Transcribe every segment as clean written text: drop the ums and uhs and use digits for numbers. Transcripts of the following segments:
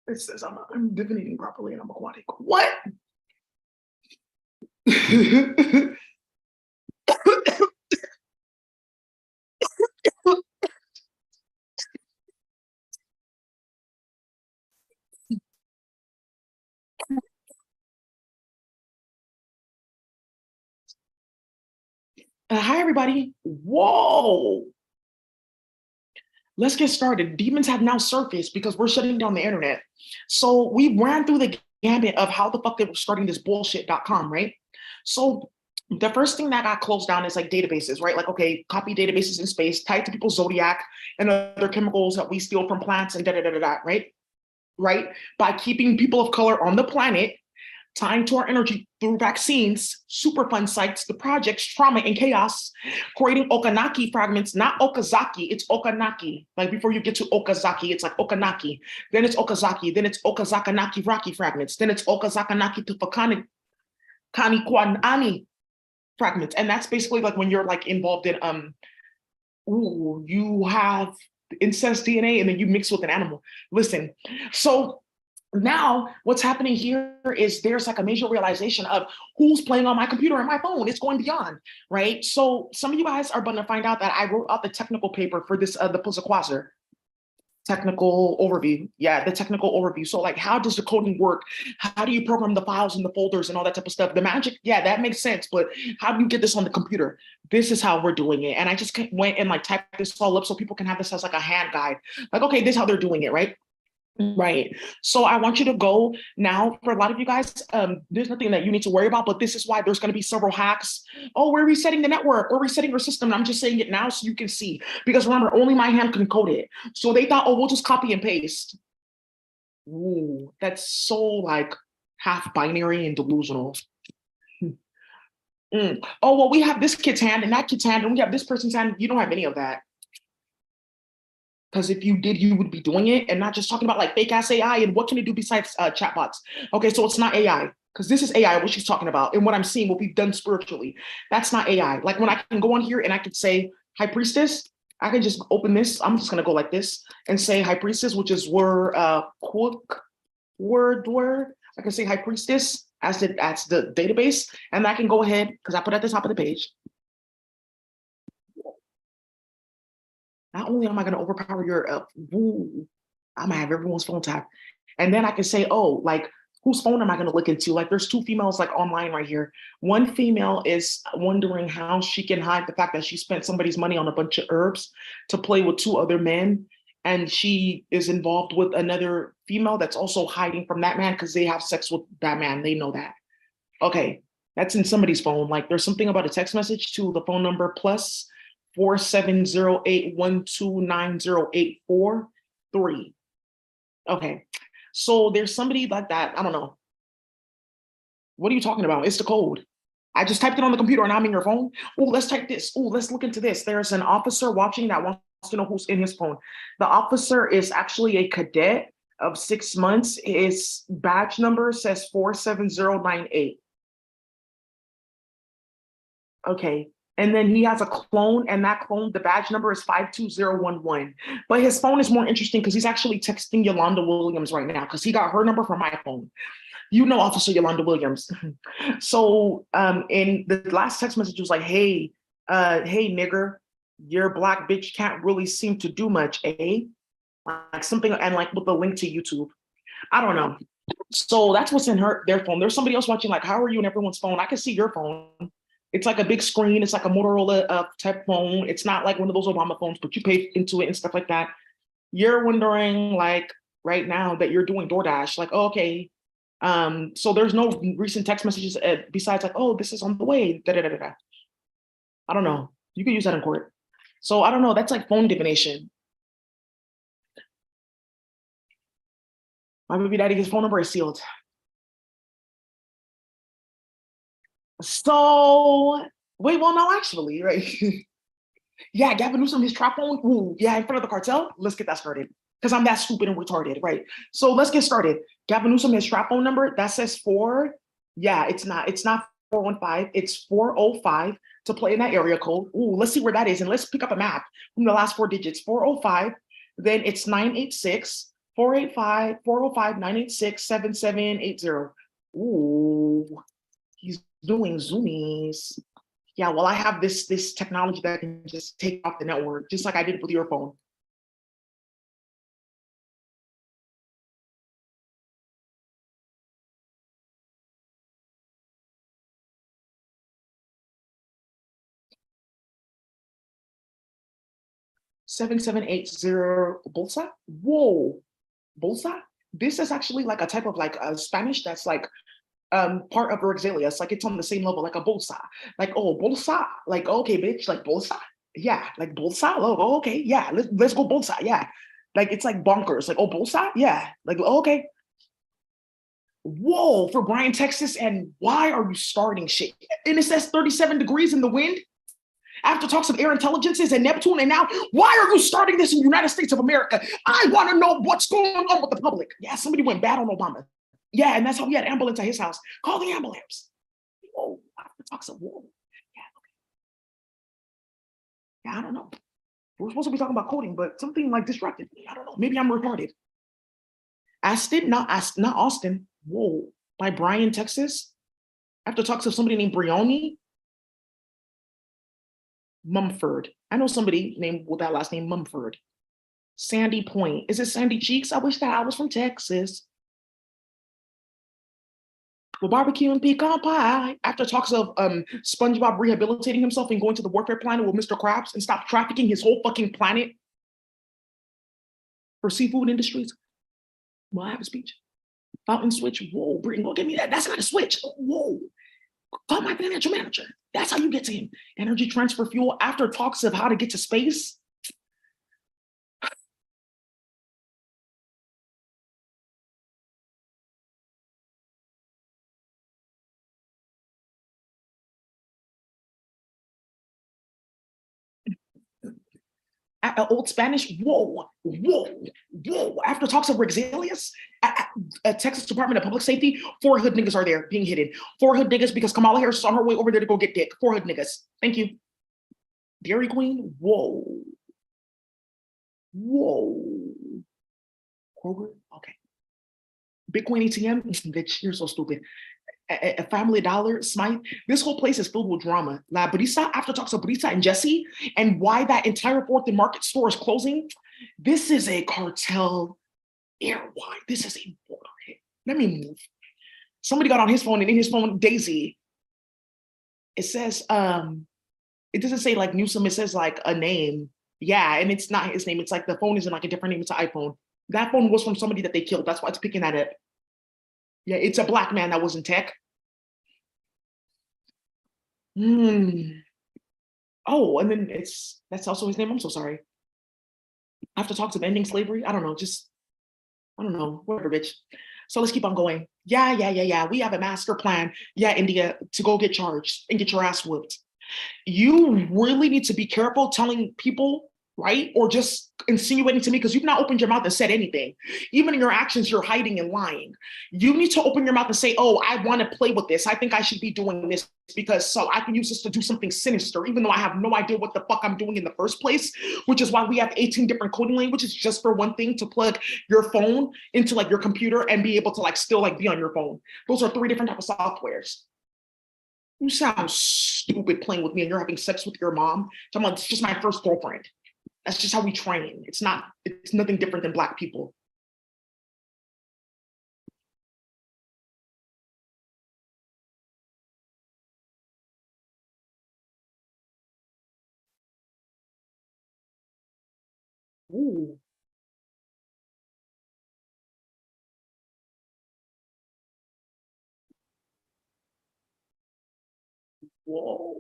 It says I'm divinating properly and I'm aquatic. What? Hi, everybody. Whoa. Let's get started. Demons have now surfaced because we're shutting down the internet. So we ran through the gambit of how the fuck they were starting this bullshit.com, right? So the first thing that got closed down is like databases, right? Like, okay, copy databases in space, tied to people's zodiac and other chemicals that we steal from plants and da da da da, da, right? Right? By keeping people of color on the planet, tying to our energy through vaccines, Superfund sites, the projects, trauma and chaos, creating Okanaki fragments, not Okazaki, it's Okanaki. Like before you get to Okazaki, it's like Okanaki. Then it's Okazaki, then it's Okazakanaki Rocky fragments, then it's Okazakanaki to Fakani Kani fragments. And that's basically like when you're like involved in you have incest DNA and then you mix with an animal. Listen, so now what's happening here is there's like a major realization of who's playing on my computer and my phone. It's going beyond, right? So some of you guys are going to find out that I wrote out the technical paper for this, the Pusaquazer technical overview. Yeah, the technical overview. So like, how does the coding work? How do you program the files and the folders and all that type of stuff? The magic, yeah, that makes sense. But how do you get this on the computer? This is how we're doing it. And I just went and like typed this all up so people can have this as like a hand guide. Like, okay, this is how they're doing it, right? Right. So I want you to go now. For a lot of you guys, there's nothing that you need to worry about, but this is why there's going to be several hacks. Oh, we're resetting the network, we're resetting your system. And I'm just saying it now so you can see, because remember, only my hand can code it. So they thought, oh, we'll just copy and paste. Ooh, that's so like half binary and delusional. Oh, well, we have this kid's hand and that kid's hand, and we have this person's hand. You don't have any of that. Because if you did, you would be doing it and not just talking about like fake ass AI and what can it do besides chatbots. Okay, so it's not AI, because this is AI, what she's talking about, and what I'm seeing, what we've done spiritually. That's not AI. Like when I can go on here and I could say High Priestess, I can just open this. I'm just gonna go like this and say High Priestess, which is word word. I can say High Priestess as the database, and I can go ahead because I put it at the top of the page. Not only am I going to overpower your, I'm going to have everyone's phone tapped. And then I can say, oh, like, whose phone am I going to look into? Like, there's two females like online right here. One female is wondering how she can hide the fact that she spent somebody's money on a bunch of herbs to play with two other men. And she is involved with another female that's also hiding from that man because they have sex with that man. They know that. Okay, that's in somebody's phone. Like, there's something about a text message to the phone number plus 4708129084 Okay, so there's somebody like that. I don't know. What are you talking about? It's the code. I just typed it on the computer and I'm in your phone. Oh, let's type this. Oh, let's look into this. There's an officer watching that wants to know who's in his phone. The officer is actually a cadet of 6 months. His badge number says 47098. Okay. And then he has a clone, and that clone, the badge number is 52011. But his phone is more interesting because he's actually texting Yolanda Williams right now because he got her number from my phone. You know, Officer Yolanda Williams. So in the last text message was like, hey, nigger, your black bitch can't really seem to do much, eh? Like something, and like with the link to YouTube. I don't know. So that's what's in their phone. There's somebody else watching, like, how are you in everyone's phone? I can see your phone. It's like a big screen. It's like a Motorola type phone. It's not like one of those Obama phones, but you pay into it and stuff like that. You're wondering, like, right now that you're doing DoorDash, like, oh, okay. So there's no recent text messages besides like, oh, this is on the way. Da, da, da, da. I don't know. You can use that in court. So I don't know. That's like phone divination. My baby daddy, his phone number is sealed. So wait, well, no, actually, right? Yeah, Gavin Newsom, his trap phone. Ooh, yeah, in front of the cartel. Let's get that started. Because I'm that stupid and retarded, right? So let's get started. Gavin Newsom, his trap phone number, that says 4. Yeah, it's not 415, it's 405 to play in that area code. Ooh, let's see where that is. And let's pick up a map from the last 4 digits. 405, then it's 986, 405-986-7780. Ooh, he's doing zoomies. Yeah, well, I have this technology that can just take off the network, just like I did with your phone. 7780 Bolsa. Whoa, Bolsa. This is actually like a type of like a Spanish that's like part of Rexalius. Like it's on the same level, like a bolsa. Like, oh, bolsa. Like, okay, bitch, like bolsa. Yeah, like bolsa. Oh, okay, yeah, let's go bolsa. Yeah. Like it's like bonkers. Like, oh, bolsa? Yeah. Like, okay. Whoa, for Bryan, Texas. And why are you starting shit? And it says 37 degrees in the wind after talks of air intelligences and Neptune. And now, why are you starting this in the United States of America? I want to know what's going on with the public. Yeah, somebody went bad on Obama. Yeah, and that's how we had ambulance at his house. Call the ambulance. Whoa, after talks of whoa. Yeah, yeah, I don't know. We're supposed to be talking about coding, but something like distracted me. I don't know. Maybe I'm retarded. Aston, not Austin. Whoa, by Bryan, Texas. After talks of somebody named Brioni Mumford. I know somebody named with that last name Mumford. Sandy Point. Is it Sandy Cheeks? I wish that I was from Texas. Well, barbecue and pecan pie. After talks of SpongeBob rehabilitating himself and going to the warfare planet with Mr. Krabs and stop trafficking his whole fucking planet for seafood industries. Well, I have a speech. Fountain switch. Whoa, Britain, go give me that. That's not a switch. Whoa. Call my financial manager. That's how you get to him. Energy transfer fuel. After talks of how to get to space. Old Spanish, whoa, whoa, whoa. After talks of Rexalius, at Texas Department of Public Safety, 4 hood niggas are there being hidden. 4 hood niggas because Kamala Harris is on her way over there to go get dick. 4 hood niggas. Thank you. Dairy Queen, whoa, whoa. Kroger, okay. Bitcoin ATM, bitch, you're so stupid. A Family Dollar, Smythe. This whole place is filled with drama. La Brisa, after talks of Brisa and Jesse, and why that entire Fourth and Market store is closing. This is a cartel airwide. This is a border hit. Let me move. Somebody got on his phone, and in his phone, Daisy. It says, it doesn't say like Newsom, it says like a name. Yeah, and it's not his name. It's like the phone is in like a different name. It's an iPhone. That phone was from somebody that they killed. That's why it's picking that up. Yeah, it's a black man that was in tech. Hmm. Oh, and then that's also his name. I'm so sorry. I have to talk to ending slavery. I don't know. Just I don't know. Whatever, bitch. So let's keep on going. Yeah. We have a master plan. Yeah, India, to go get charged and get your ass whooped. You really need to be careful telling people, right? Or just insinuating to me because you've not opened your mouth and said anything. Even in your actions, you're hiding and lying. You need to open your mouth and say, oh, I want to play with this. I think I should be doing this because so I can use this to do something sinister, even though I have no idea what the fuck I'm doing in the first place, which is why we have 18 different coding languages just for one thing, to plug your phone into like your computer and be able to like still like be on your phone. Those are 3 different types of softwares. You sound stupid playing with me and you're having sex with your mom. Talking about it's just my first girlfriend. That's just how we train. It's nothing different than Black people. Ooh, whoa.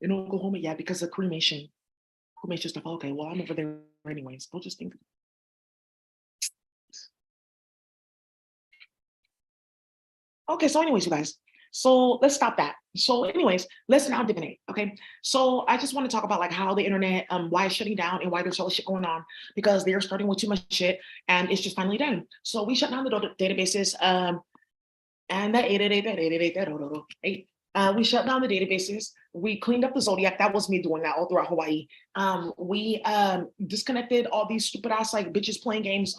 In Oklahoma, yeah, because of cremation. Cremation stuff. Okay, well, I'm over there anyways. Don't just think. Okay, so anyways, you guys. So let's stop that. So, anyways, let's now divinate. Okay. So I just want to talk about like how the internet, why it's shutting down and why there's all this shit going on, because they're starting with too much shit and it's just finally done. So we shut down the databases, and that 888, we shut down the databases. We cleaned up the zodiac. That was me doing that all throughout Hawaii. We disconnected all these stupid ass like bitches playing games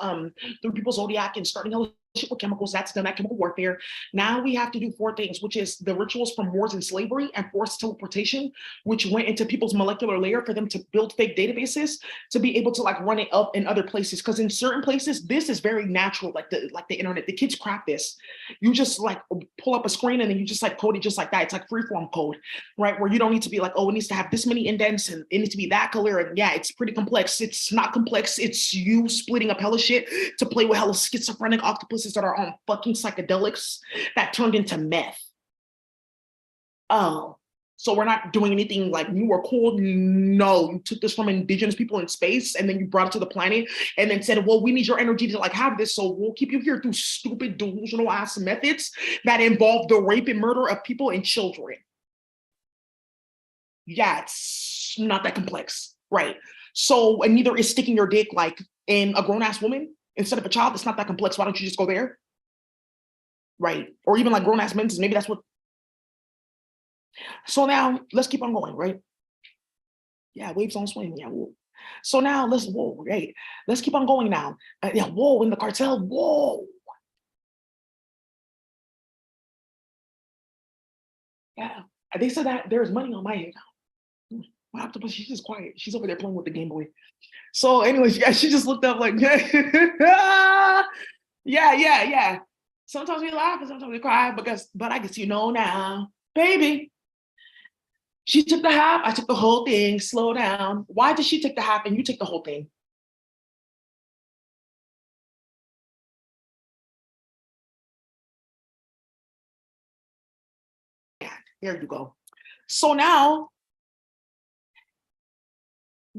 through people's zodiac and starting a shit with chemicals. That's done, that chemical warfare. Now we have to do four things, which is the rituals from wars and slavery and forced teleportation, which went into people's molecular layer for them to build fake databases to be able to like run it up in other places. Because in certain places, this is very natural, like the internet. The kids craft this. You just like pull up a screen and then you just like code it just like that. It's like freeform code, right? Where you don't need to be like, oh, it needs to have this many indents and it needs to be that color. And yeah, it's pretty complex. It's not complex. It's you splitting up hella shit to play with hella schizophrenic octopuses that are on fucking psychedelics that turned into meth. Oh, so we're not doing anything like new or cool. No, you took this from indigenous people in space and then you brought it to the planet and then said, well, we need your energy to like have this. So we'll keep you here through stupid delusional ass methods that involve the rape and murder of people and children. Yeah, it's not that complex, right? So, and neither is sticking your dick like in a grown ass woman instead of a child. It's not that complex. Why don't you just go there? Right. Or even like grown ass menses. Maybe that's what. So now let's keep on going, right? Yeah, waves on swing. Yeah, whoa. So now whoa, right? Let's keep on going now. Yeah, whoa, in the cartel, whoa. Yeah, they said that there's money on my head. My octopus, she's just quiet. She's over there playing with the Game Boy. So, anyways, yeah, she just looked up like, yeah, yeah. Sometimes we laugh and sometimes we cry but I guess you know now, baby. She took the half, I took the whole thing. Slow down. Why did she take the half and you take the whole thing? Yeah, there you go. So now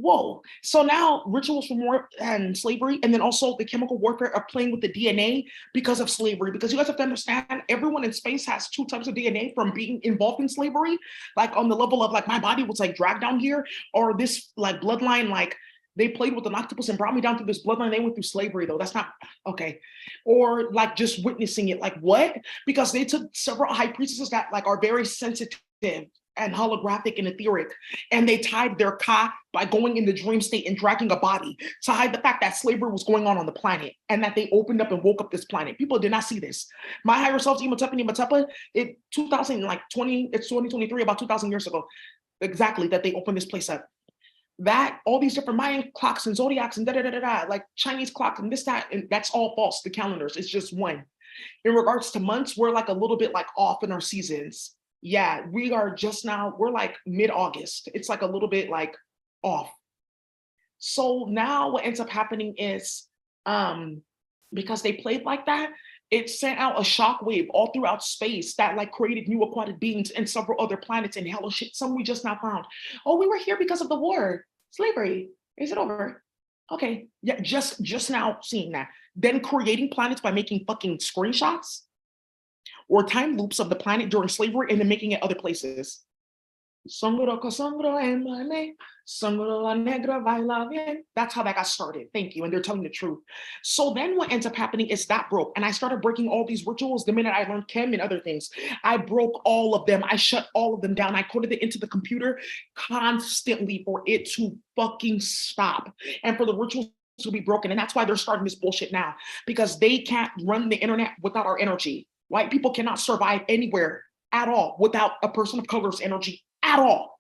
whoa. So now rituals from war and slavery, and then also the chemical warfare are playing with the DNA because of slavery. Because you guys have to understand, everyone in space has two types of DNA from being involved in slavery, like on the level of like my body was like dragged down here, or this like bloodline, like they played with an octopus and brought me down through this bloodline. They went through slavery though. That's not okay. Or like just witnessing it, like what? Because they took several high priestesses that like are very sensitive and holographic and etheric. And they tied their ka by going in the dream state and dragging a body to hide the fact that slavery was going on the planet and that they opened up and woke up this planet. People did not see this. My higher self, Imhotep, it 2000, like 20, it's 2023, about 2000 years ago, exactly, that they opened this place up. That all these different Mayan clocks and zodiacs and like Chinese clocks and this, that, and that's all false. The calendars, it's just one. In regards to months, we're like a little bit like off in our seasons. Yeah, we are just now, we're like mid-August. It's like a little bit like off. So now what ends up happening is because they played like that, it sent out a shock wave all throughout space that like created new aquatic beings and several other planets and hella shit. Some we just now found. Oh, we were here because of the war. Slavery. Is it over? Okay. Yeah, just now seeing that. Then creating planets by making fucking screenshots or time loops of the planet during slavery and then making it other places. Sangro Casangro and Mane, Sangro La Negra Baila Bien. That's how that got started. Thank you. And they're telling the truth. So then what ends up happening is that broke. And I started breaking all these rituals the minute I learned chem and other things. I broke all of them. I shut all of them down. I coded it into the computer constantly for it to fucking stop and for the rituals to be broken. And that's why they're starting this bullshit now, because they can't run the internet without our energy. White people cannot survive anywhere at all without a person of color's energy at all.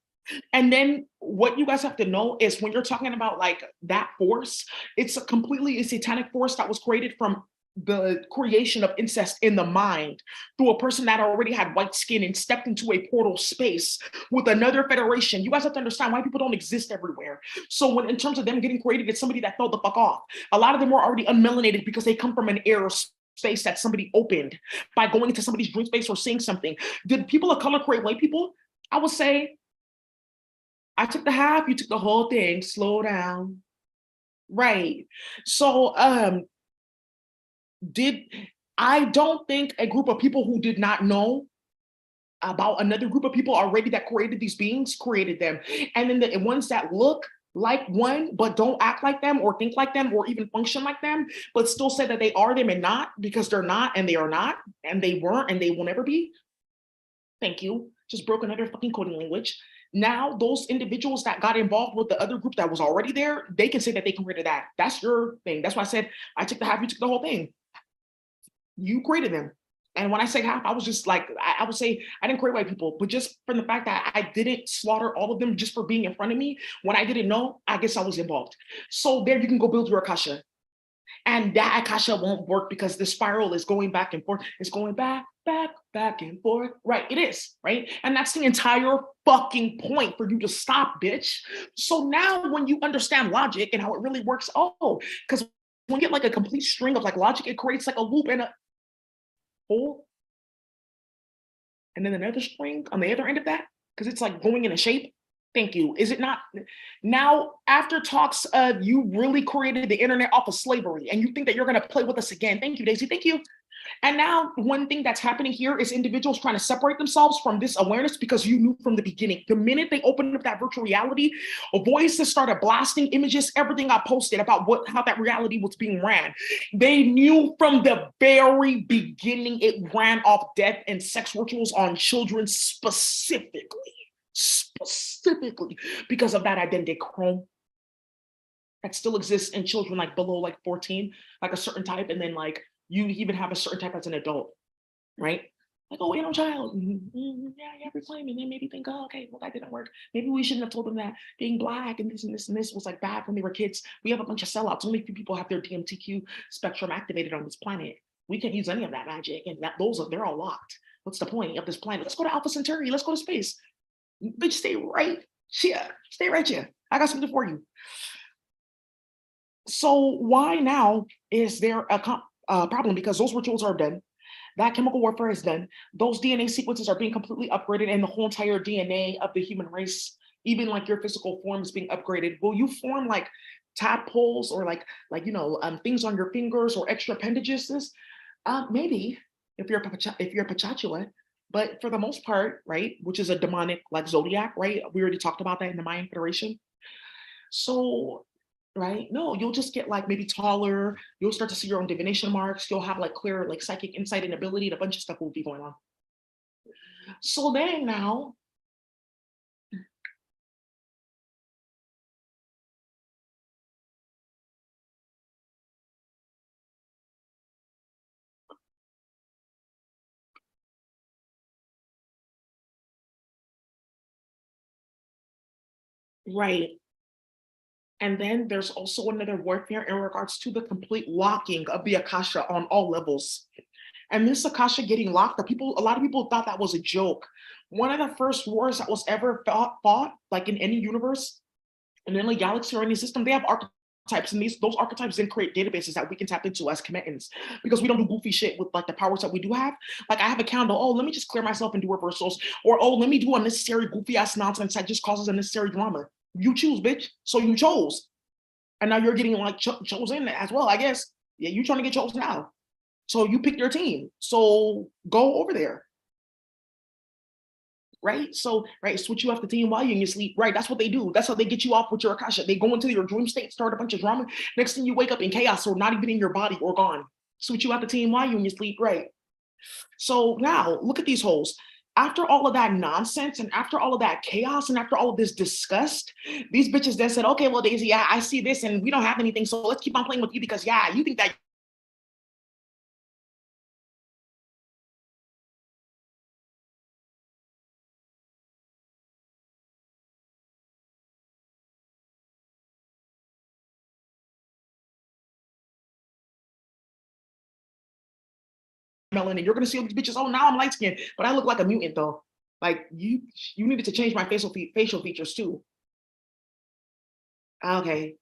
And then what you guys have to know is when you're talking about like that force, it's a completely a satanic force that was created from the creation of incest in the mind through a person that already had white skin and stepped into a portal space with another federation. You guys have to understand white people don't exist everywhere. So when in terms of them getting created, it's somebody that fell the fuck off. A lot of them were already unmelanated because they come from an air space that somebody opened by going into somebody's dream space or seeing something. Did people of color create white people? I would say I took the half, you took the whole thing. Slow down. Right. So did I don't think a group of people who did not know about another group of people already that created these beings created them. And then the ones that look like one, but don't act like them or think like them or even function like them, but still say that they are them and not because they're not and they are not and they weren't and they will never be. Thank you. just broke another fucking coding language. Now those individuals that got involved with the other group that was already there, they can say that they created that. That's your thing. That's why I said I took the half, you took the whole thing. You created them. And when I say half, I was just like, I would say I didn't create white people, but just from the fact that I didn't slaughter all of them just for being in front of me, when I didn't know, I guess I was involved. So there you can go build your Akasha. And that Akasha won't work because the spiral is going back and forth. It's going back, back, back and forth. Right, it is, right? And that's the entire fucking point for you to stop, bitch. So now when you understand logic and how it really works, oh, because when you get like a complete string of like logic, it creates like a loop and a hole. And then another string on the other end of that, because it's like going in a shape. Thank you. Is it not? Now, after talks of you really created the internet off of slavery and you think that you're going to play with us again. Thank you, Daisy. Thank you. And now one thing that's happening here is individuals trying to separate themselves from this awareness because you knew from the beginning. The minute they opened up that virtual reality, voices started blasting images, everything I posted about how that reality was being ran. They knew from the very beginning it ran off death and sex rituals on children specifically because of that adenochrome that still exists in children like below like 14, like a certain type, and then like you even have a certain type as an adult, right? Like, oh, inner child, yeah, reclaim, and then maybe think, oh, okay, well, that didn't work. Maybe we shouldn't have told them that being black and this and this and this was like bad when they were kids. We have a bunch of sellouts. Only few people have their DMTQ spectrum activated on this planet. We can't use any of that magic, and they're all locked. What's the point of this planet? Let's go to Alpha Centauri. Let's go to space. Bitch, stay right here. Stay right here. I got something for you. So why now is there a problem? Because those rituals are done. That chemical warfare is done. Those DNA sequences are being completely upgraded, and the whole entire DNA of the human race, even like your physical form, is being upgraded. Will you form like tadpoles or things on your fingers or extra appendages? Maybe if you're a Pachachua. But for the most part, right, which is a demonic like zodiac, right? We already talked about that in the Mayan Federation. So, right, no, you'll just get like maybe taller. You'll start to see your own divination marks. You'll have like clear like psychic insight and ability, and a bunch of stuff will be going on. So then now, right. And then there's also another warfare in regards to the complete locking of the Akasha on all levels. And this Akasha getting locked, a lot of people thought that was a joke. One of the first wars that was ever fought like in any universe, in any galaxy or any system, they have archetypes, and those archetypes then create databases that we can tap into as Kemetans, because we don't do goofy shit with like the powers that we do have. Like I have a candle, oh, let me just clear myself and do reversals, or oh, let me do unnecessary goofy ass nonsense that just causes unnecessary drama. You choose, bitch. So you chose. And now you're getting like chosen as well, I guess. Yeah, you're trying to get chosen now. So you pick your team. So go over there. Right? So, right, switch you off the team while you're in your sleep. Right, that's what they do. That's how they get you off with your Akasha. They go into your dream state, start a bunch of drama. Next thing you wake up in chaos or not even in your body or gone. Switch you off the team while you're in your sleep. Right. So now look at these holes. After all of that nonsense and after all of that chaos and after all of this disgust, these bitches then said, okay, well, Daisy, yeah, I see this and we don't have anything. So let's keep on playing with you because, yeah, you think that melanin. You're gonna see all these bitches. Oh, now I'm light skinned, but I look like a mutant though. Like you needed to change my facial features too. Okay,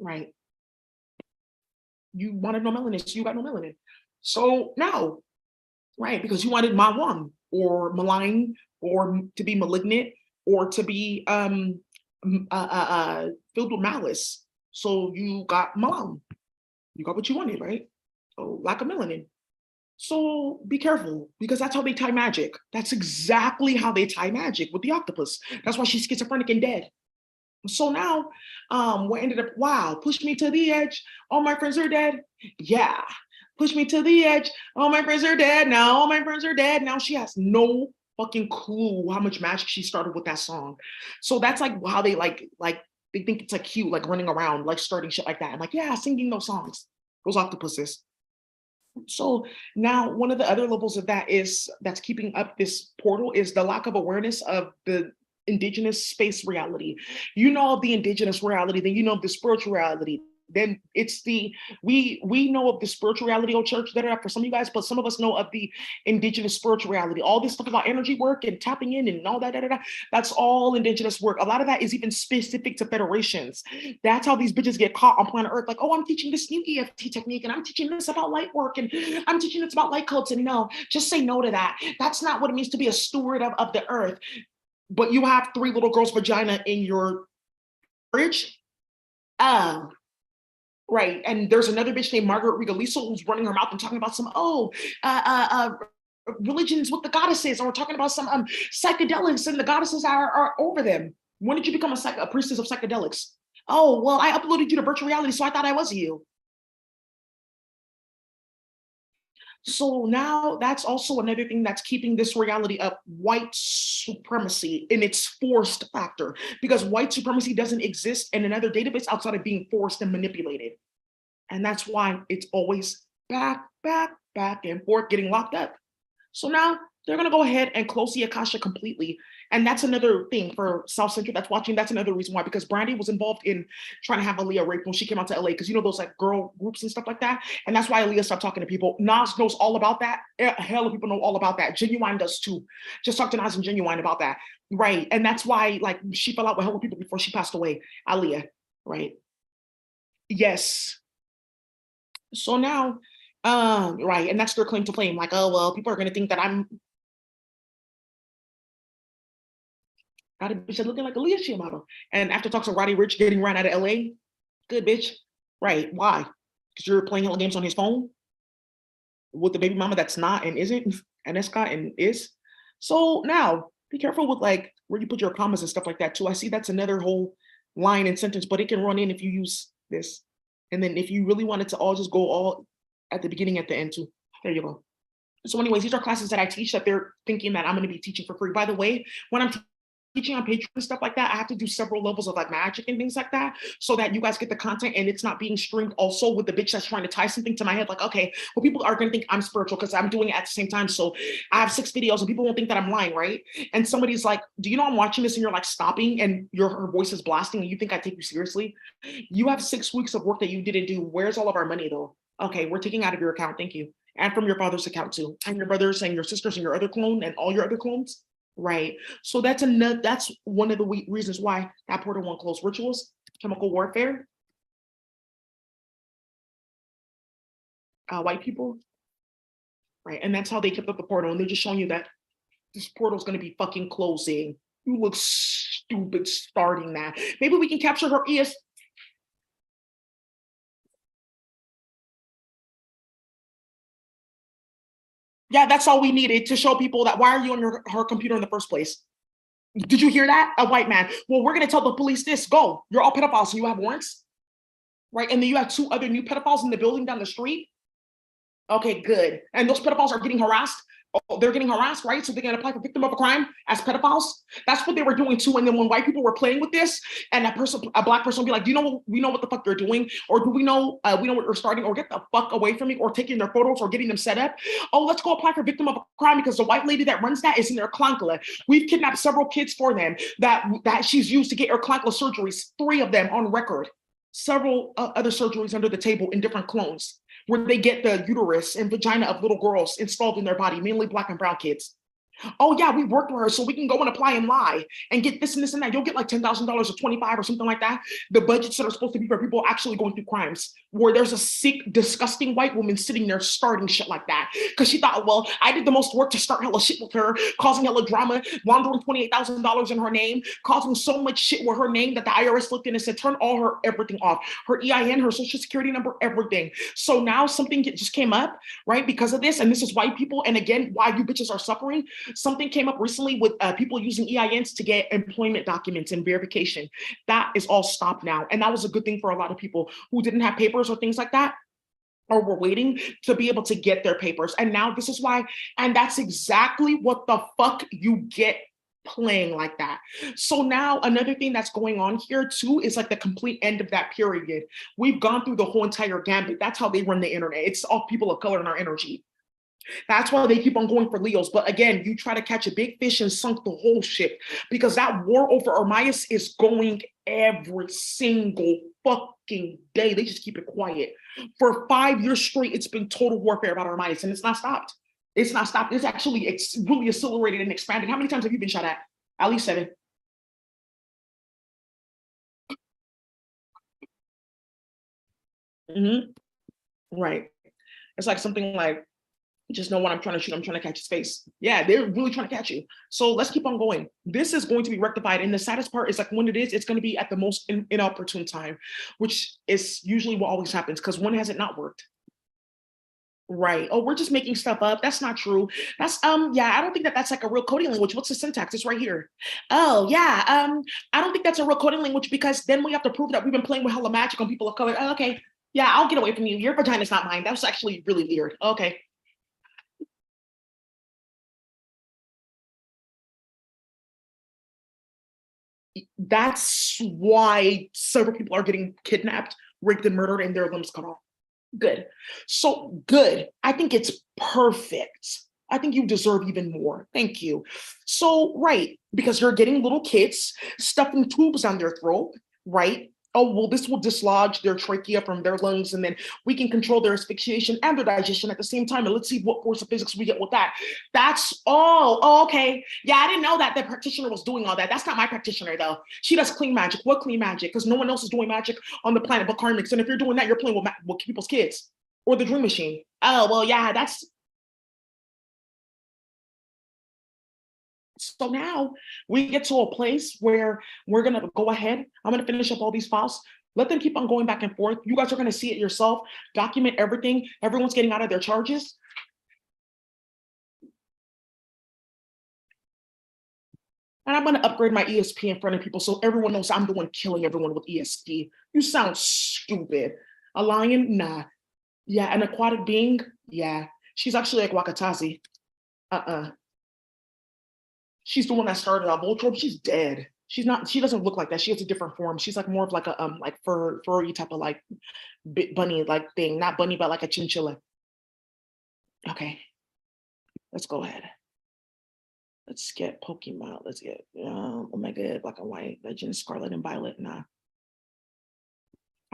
right. You wanted no melanin, so you got no melanin. So now, right, because you wanted Mawam or malign or to be malignant or to be filled with malice. So you got Malam. You got what you wanted, right? So lack of melanin. So be careful because that's how they tie magic. That's exactly how they tie magic with the octopus. That's why she's schizophrenic and dead. So now, what ended up, wow, pushed me to the edge. All my friends are dead. Yeah. Push me to the edge. All my friends are dead now. All my friends are dead now. She has no fucking clue how much magic she started with that song. So that's like how they like they think it's like cute, like running around, like starting shit like that. I'm like, yeah, singing those songs, those octopuses. So now one of the other levels of that is that's keeping up this portal is the lack of awareness of the indigenous space reality. You know of the indigenous reality, then you know of the spiritual reality. Then it's the we know of the spiritual reality of church that are for some of you guys, but some of us know of the indigenous spiritual reality. All this stuff about energy work and tapping in and all that, that's all indigenous work. A lot of that is even specific to federations. That's how these bitches get caught on planet Earth. Like, oh, I'm teaching this new EFT technique and I'm teaching this about light work and I'm teaching this about light codes. And no, just say no to that. That's not what it means to be a steward of the earth. But you have 3 little girls' vagina in your fridge. Right. And there's another bitch named Margaret Regaliso who's running her mouth and talking about some, religions with the goddesses, or we're talking about some psychedelics and the goddesses are over them. When did you become a priestess of psychedelics? Oh, well, I uploaded you to virtual reality, so I thought I was you. So now that's also another thing that's keeping this reality of white supremacy in its forced factor, because white supremacy doesn't exist in another database outside of being forced and manipulated. And that's why it's always back and forth getting locked up. So now they're going to go ahead and close the Akasha completely. And that's another thing for South Central that's watching. That's another reason why, because Brandy was involved in trying to have Aaliyah raped when she came out to LA, because you know those like girl groups and stuff like that. And that's why Aaliyah stopped talking to people. Nas knows all about that. Hell of people know all about that. Genuine does too. Just talk to Nas and Genuine about that. Right. And that's why like she fell out with hell of people before she passed away. Aaliyah. Right. Yes. So now, right, and that's their claim to fame. Like, oh well, people are gonna think that I'm got a bitch looking like a leadership model. And after talks of Roddy Rich getting run out of LA, good bitch. Right. Why? Because you're playing hella games on his phone with the baby mama that's not and isn't, and that's got and is. So now be careful with like where you put your commas and stuff like that too. I see that's another whole line and sentence, but it can run in if you use this. And then if you really want it to all just go all at the beginning, at the end too. There you go. So anyways, these are classes that I teach that they're thinking that I'm going to be teaching for free. By the way, when I'm teaching on Patreon and stuff like that, I have to do several levels of like magic and things like that so that you guys get the content and it's not being streamed also with the bitch that's trying to tie something to my head. Like, okay, well, people are going to think I'm spiritual because I'm doing it at the same time. So I have 6 videos and people won't think that I'm lying, right? And somebody's like, do you know I'm watching this and you're like stopping and her voice is blasting and you think I take you seriously? You have 6 weeks of work that you didn't do. Where's all of our money though? Okay, we're taking out of your account. Thank you. And from your father's account too, and your brothers and your sisters and your other clone and all your other clones, right? So that's another. That's one of the reasons why that portal won't close. Rituals, chemical warfare, white people, right? And that's how they kept up the portal. And they're just showing you that this portal is going to be fucking closing. You look stupid starting that. Maybe we can capture her ES. Yeah, that's all we needed to show people that why are you on her computer in the first place? Did you hear that? A white man. Well, we're going to tell the police this. Go. You're all pedophiles and you have warrants, right? And then you have 2 other new pedophiles in the building down the street. Okay, good. And those pedophiles are getting harassed. Oh, they're getting harassed, right? So they're going to apply for victim of a crime as pedophiles. That's what they were doing too. And then when white people were playing with this, and that person, a black person, would be like, "Do you know? We know what the fuck they're doing, or do we know? We know what they're starting, or get the fuck away from me, or taking their photos, or getting them set up. Oh, let's go apply for victim of a crime because the white lady that runs that is in their clankla. We've kidnapped several kids for them that she's used to get her clankla surgeries. 3 of them on record. Several other surgeries under the table in different clones, where they get the uterus and vagina of little girls installed in their body, mainly black and brown kids. Oh yeah, we worked with her so we can go and apply and lie and get this and this and that. You'll get like $10,000 or 25 or something like that. The budgets that are supposed to be for people actually going through crimes, where there's a sick, disgusting white woman sitting there starting shit like that because she thought, well, I did the most work to start hella shit with her, causing hella drama, laundering $28,000 in her name, causing so much shit with her name that the IRS looked in and said, turn all her everything off, her EIN, her social security number, everything. So now something just came up, right, because of this, and this is white people, and again, why you bitches are suffering. Something came up recently with people using EINs to get employment documents and verification. That is all stopped now. And that was a good thing for a lot of people who didn't have papers or things like that. or were waiting to be able to get their papers. And now this is why, and that's exactly what the fuck you get playing like that. So now another thing that's going on here too is like the complete end of that period. We've gone through the whole entire gambit. That's how they run the internet. It's all people of color in our energy. That's why they keep on going for Leos. But again, you try to catch a big fish and sunk the whole ship, because that war over Armias is going every single fucking day. They just keep it quiet. For 5 years straight, it's been total warfare about Armias, and it's not stopped. It's not stopped. It's actually really accelerated and expanded. How many times have you been shot at? At least 7. Mm-hmm. Right. It's like something like, just know what I'm trying to shoot. I'm trying to catch his face. Yeah, they're really trying to catch you. So let's keep on going. This is going to be rectified. And the saddest part is like when it is, it's going to be at the most inopportune time, which is usually what always happens, because when has it not worked? Right. Oh, we're just making stuff up. That's not true. That's yeah, I don't think that that's like a real coding language. What's the syntax? It's right here. Oh, yeah. I don't think that's a real coding language, because then we have to prove that we've been playing with hella magic on people of color. Oh, okay. Yeah, I'll get away from you. Your vagina's not mine. That was actually really weird. Okay. That's why several people are getting kidnapped, raped, and murdered, and their limbs cut off. Good. So good. I think it's perfect. I think you deserve even more. Thank you. So, right, because you're getting little kids stuffing tubes down their throat, right? Oh, well, this will dislodge their trachea from their lungs, and then we can control their asphyxiation and their digestion at the same time. And let's see what force of physics we get with that. That's all. Oh, okay. Yeah, I didn't know that the practitioner was doing all that. That's not my practitioner, though. She does clean magic. What clean magic? Because no one else is doing magic on the planet but karmics. And if you're doing that, you're playing with people's kids or the dream machine. Oh, well, yeah, that's so now we get to a place where we're going to go ahead. I'm going to finish up all these files. Let them keep on going back and forth. You guys are going to see it yourself. Document everything. Everyone's getting out of their charges. And I'm going to upgrade my ESP in front of people so everyone knows I'm the one killing everyone with ESP. You sound stupid. A lion? Nah. Yeah, an aquatic being? Yeah. She's actually like Wakatazi. Uh-uh. She's the one that started out Voltron. She's dead. She's not. She doesn't look like that. She has a different form. She's like more of like a like furry type of like bunny like thing. Not bunny, but like a chinchilla. Okay, let's go ahead. Let's get Pokemon. Let's get oh my god, black and white, legend, Scarlet and Violet. Nah,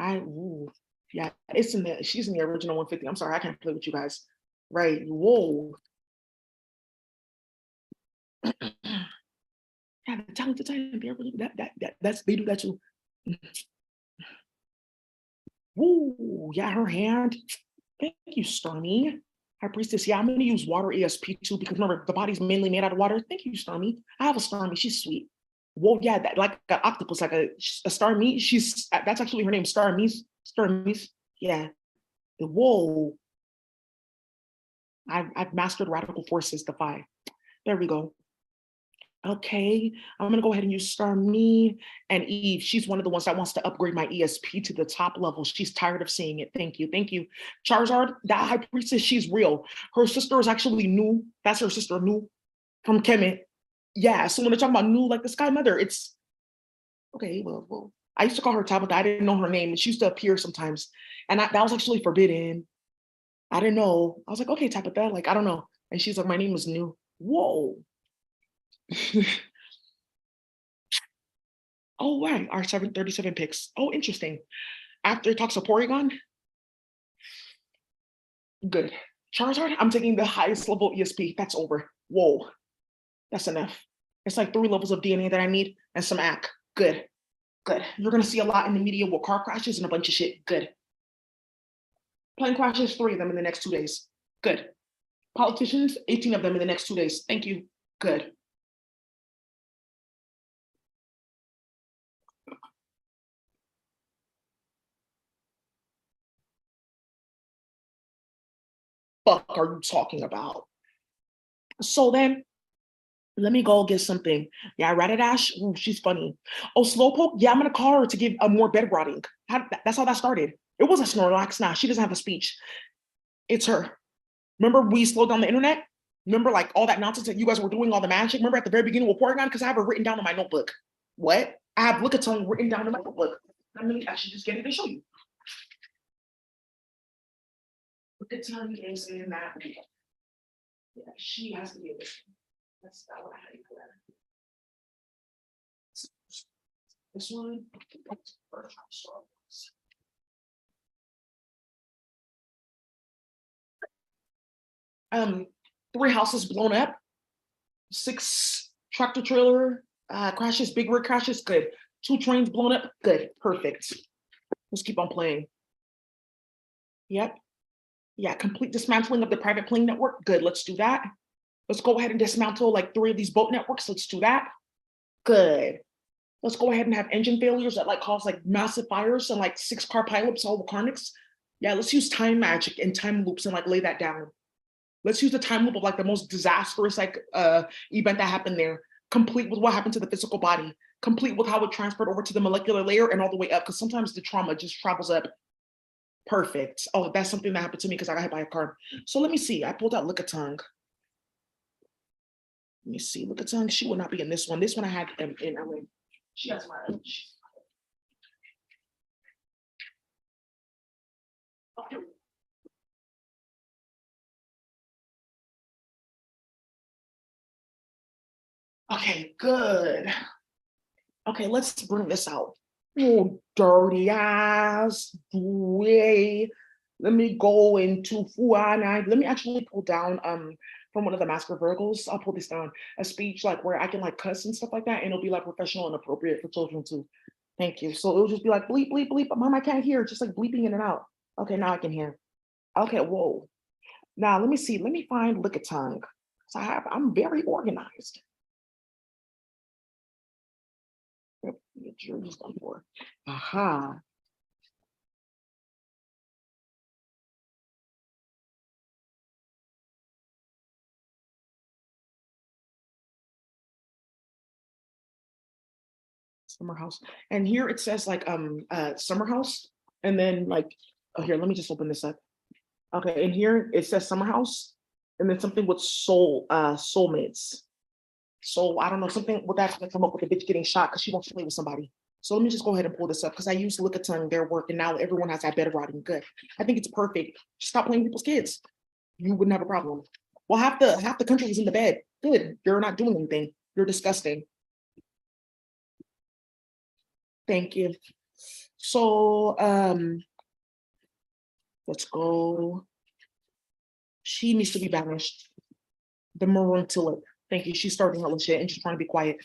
ooh, yeah, it's in the. She's in the original 150. I'm sorry, I can't play with you guys. Right? Whoa. Yeah, the talented titan. That's they do that too. Woo, yeah, her hand. Thank you, Stormy. High Priestess. Yeah, I'm going to use water ESP too, because remember, the body's mainly made out of water. Thank you, Stormy. I have a Stormy. She's sweet. Whoa, yeah, that, like an octopus, like a Starmie. She's that's actually her name, Starmies. Starmies. Yeah. Whoa. I've mastered radical forces defy. There we go. Okay, I'm gonna go ahead and use Starmie and Eve. She's one of the ones that wants to upgrade my ESP to the top level. She's tired of seeing it. Thank you, thank you. Charizard, that high priestess, she's real. Her sister is actually new. That's her sister, new from Kemet. Yeah, so when they're talking about new, like the Sky Mother, it's okay. Well, I used to call her Tabitha. I didn't know her name, and she used to appear sometimes, and that was actually forbidden. I didn't know. I was like, okay, Tabitha, like I don't know, and she's like, my name is new. Whoa. Oh, right. Our 737 picks. Oh, interesting. After it talks to Porygon, good. Charizard, I'm taking the highest level ESP. That's over. Whoa, that's enough. It's like 3 levels of DNA that I need and some AC. Good, good. You're gonna see a lot in the media with car crashes and a bunch of shit. Good. Plane crashes, 3 of them in the next 2 days. Good. Politicians, 18 of them in the next 2 days. Thank you. Good. Fuck are you talking about? So then Let me go get something. Yeah, Radidash, ooh, she's funny. Oh, Slowpoke, yeah, I'm gonna call her to give a more bed rotting. That's how that started. It wasn't Snorlax. Nah, she doesn't have a speech. It's her. Remember we slowed down the internet? Remember like all that nonsense that you guys were doing, all the magic? Remember at the very beginning with Porygon? Because I have it written down in my notebook. What? I have Lickitung written down in my notebook. I mean, I should just get it and show you. Lickitung is in that. Yeah, she has to be in this one. That's not what I had for that. This one. Um, 3 houses blown up, 6 tractor trailer crashes, big rig crashes, good. 2 trains blown up, good, perfect. Let's keep on playing. Yep. Yeah, complete dismantling of the private plane network, good, let's do that. Let's go ahead and dismantle like 3 of these boat networks, let's do that. Good. Let's go ahead and have engine failures that like cause like massive fires and like 6 car pileups, all the Carnix. Yeah, let's use time magic and time loops and like lay that down. Let's use the time loop of like the most disastrous like event that happened there, complete with what happened to the physical body, complete with how it transferred over to the molecular layer and all the way up, because sometimes the trauma just travels up. Perfect. Oh, that's something that happened to me because I got hit by a car. So let me see. I pulled out Lickitung. Let me see. Lickitung. She will not be in this one. This one I had in I mean, she has my. Okay. Okay, good. Okay, let's bring this out. Oh, dirty ass way. Let me go into Fuana. Let me actually pull down from one of the master Virgos. I'll pull this down. A speech like where I can like cuss and stuff like that, and it'll be like professional and appropriate for children too. Thank you. So it'll just be like bleep, bleep, bleep. Mom, I can't hear, just like bleeping in and out. Okay, now I can hear. Okay, whoa. Now let me see. Let me find Lickitung. So I'm very organized. Yep, you're just done for. Aha. Summer house. And here it says like summer house. And then like, oh here, let me just open this up. Okay, and here it says summer house, and then something with soulmates. So I don't know, something with that's gonna come up with a bitch getting shot because she wants to play with somebody. So let me just go ahead and pull this up because I used to look at their work and now everyone has that bed rotting. Good. I think it's perfect. Just stop playing with people's kids. You wouldn't have a problem. Well, half the country is in the bed. Good. You're not doing anything. You're disgusting. Thank you. So let's go. She needs to be banished. The maroon tulip. Thank you. She's starting all the shit and she's trying to be quiet.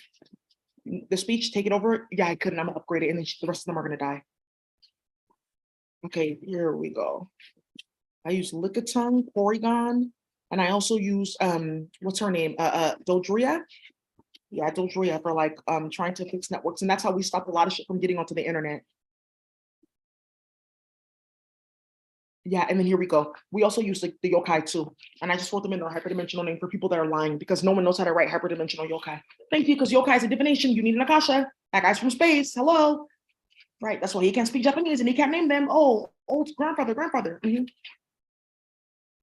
The speech, take it over. Yeah, I couldn't. I'm gonna upgrade it, and then the rest of them are gonna die. Okay, here we go. I use Lickitung, Porygon, and I also use what's her name? Dodria. Yeah, Dodria for like trying to fix networks, and that's how we stopped a lot of shit from getting onto the internet. Yeah, and then here we go. We also use like the yokai too. And I just wrote them in their hyperdimensional name for people that are lying because no one knows how to write hyperdimensional yokai. Thank you, because yokai is a divination. You need an Akasha. That guy's from space. Hello. Right. That's why he can't speak Japanese and he can't name them. Oh, old grandfather.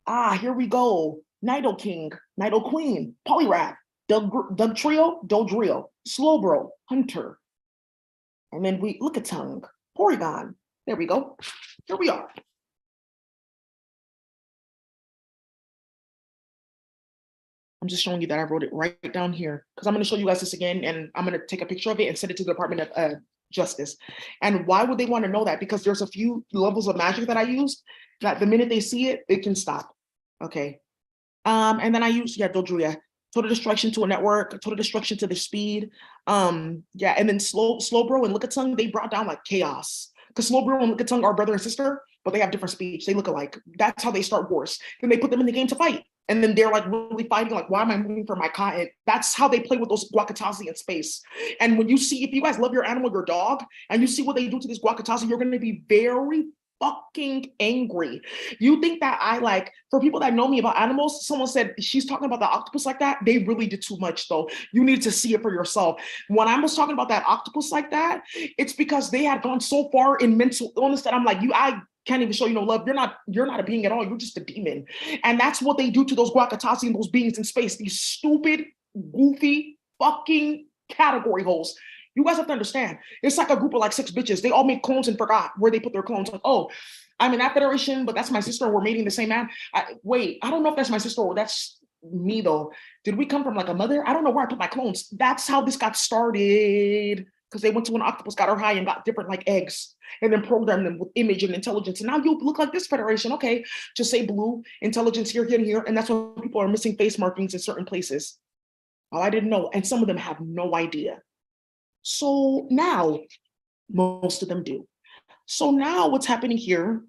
Ah, here we go. Nidoking, Nido Queen, Poliwrath, Doug Trio, Dodrio, Slowbro, Hunter. And then we look at Tongue, Porygon. There we go. Here we are. I'm just showing you that I wrote it right down here because I'm going to show you guys this again and I'm going to take a picture of it and send it to the Department of Justice. And why would they want to know that? Because there's a few levels of magic that I used that the minute they see it, it can stop. Okay. And then I use, yeah, Dodria, total destruction to a network, total destruction to the speed. Yeah, and then Slowbro and Lickitung, they brought down like chaos. Because Slowbro and Lickitung are brother and sister, but they have different speech. They look alike. That's how they start wars. Then they put them in the game to fight. And then they're like really fighting, like, why am I moving for my cotton? That's how they play with those Guacatazi in space. And when you see, if you guys love your animal, your dog, and you see what they do to this Guacatazi, you're going to be very fucking angry. You think that I like, for people that know me about animals, someone said she's talking about the octopus like that. They really did too much though. You need to see it for yourself. When I was talking about that octopus like that, it's because they had gone so far in mental illness that I'm like, I can't even show you no love. You're not a being at all. You're just a demon. And that's what they do to those Guacatasi and those beings in space. These stupid, goofy, fucking category holes. You guys have to understand. It's like a group of like 6 bitches. They all make clones and forgot where they put their clones. Like, oh, I'm in that federation, but that's my sister. We're mating the same man. Wait, I don't know if that's my sister or that's me though. Did we come from like a mother? I don't know where I put my clones. That's how this got started. Because they went to an octopus, got her high, and got different like eggs, and then programmed them with image and intelligence. And now you look like this federation. Okay, just say blue, intelligence here, here, and here. And that's why people are missing face markings in certain places. Oh, I didn't know. And some of them have no idea. So now, most of them do. So now what's happening here,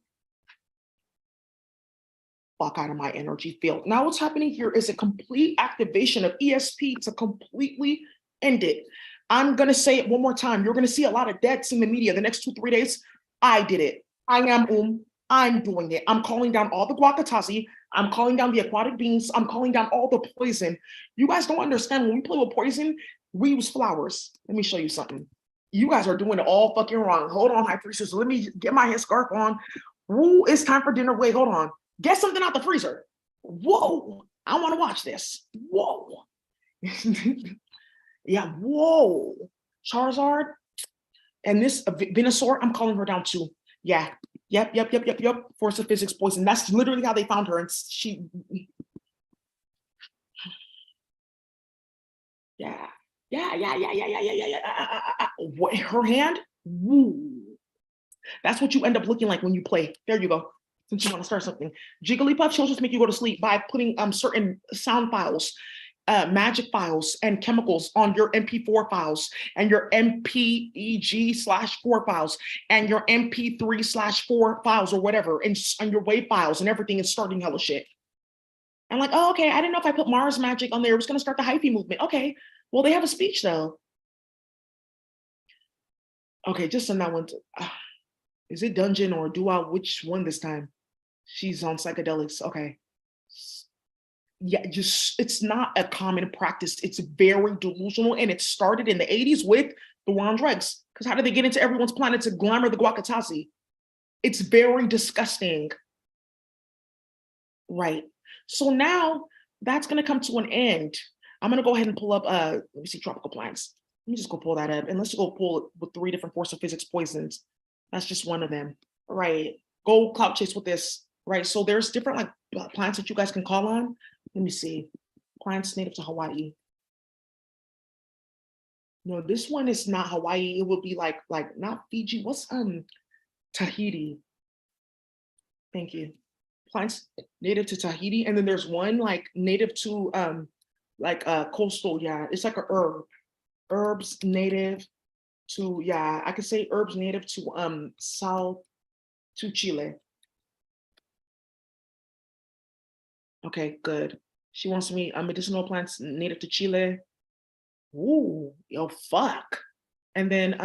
fuck out of my energy field. Now what's happening here is a complete activation of ESP to completely end it. I'm going to say it one more time. You're going to see a lot of deaths in the media the next 2-3 days. I did it. I am I'm doing it. I'm calling down all the Guacatasi. I'm calling down the aquatic beings. I'm calling down all the poison. You guys don't understand. When we play with poison, we use flowers. Let me show you something. You guys are doing it all fucking wrong. Hold on, High Priestess. Let me get my headscarf on. Woo, it's time for dinner. Wait, hold on. Get something out the freezer. Whoa, I want to watch this. Whoa. Yeah, whoa. Charizard. And this Venusaur, I'm calling her down too. Yeah. Yep. Force of physics poison. That's literally how they found her. And she. Yeah. What, her hand? Woo. That's what you end up looking like when you play. There you go. Since you want to start something. Jigglypuff, she'll just make you go to sleep by putting certain sound files, magic files, and chemicals on your MP4 files and your MPEG/4 files and your MP3/4 files or whatever, and your WAV files and everything is starting hella shit. I'm like, oh, okay, I didn't know if I put Mars magic on there, it was going to start the hyphy movement. Okay, well, they have a speech though. Okay, just send that one to, is it Dungeon or Dua? Which one this time? She's on psychedelics. Okay. Yeah, just it's not a common practice. It's very delusional, and it started in the 80s with the war on drugs. Because how did they get into everyone's planet to glamour the Guacatasi? It's very disgusting. Right. So now that's going to come to an end. I'm going to go ahead and pull up, let me see, tropical plants. Let me just go pull that up. And let's go pull it with 3 different force of physics poisons. That's just one of them. Right. Go cloud chase with this. Right. So there's different like plants that you guys can call on. Let me see. Plants native to Hawaii. No, this one is not Hawaii. It would be like not Fiji. What's Tahiti? Thank you. Plants native to Tahiti, and then there's one like native to coastal. Yeah, it's like a herb. Herbs native to, yeah, I could say herbs native to south to Chile. Okay, good. She wants me medicinal plants native to Chile. Ooh, yo, fuck. And then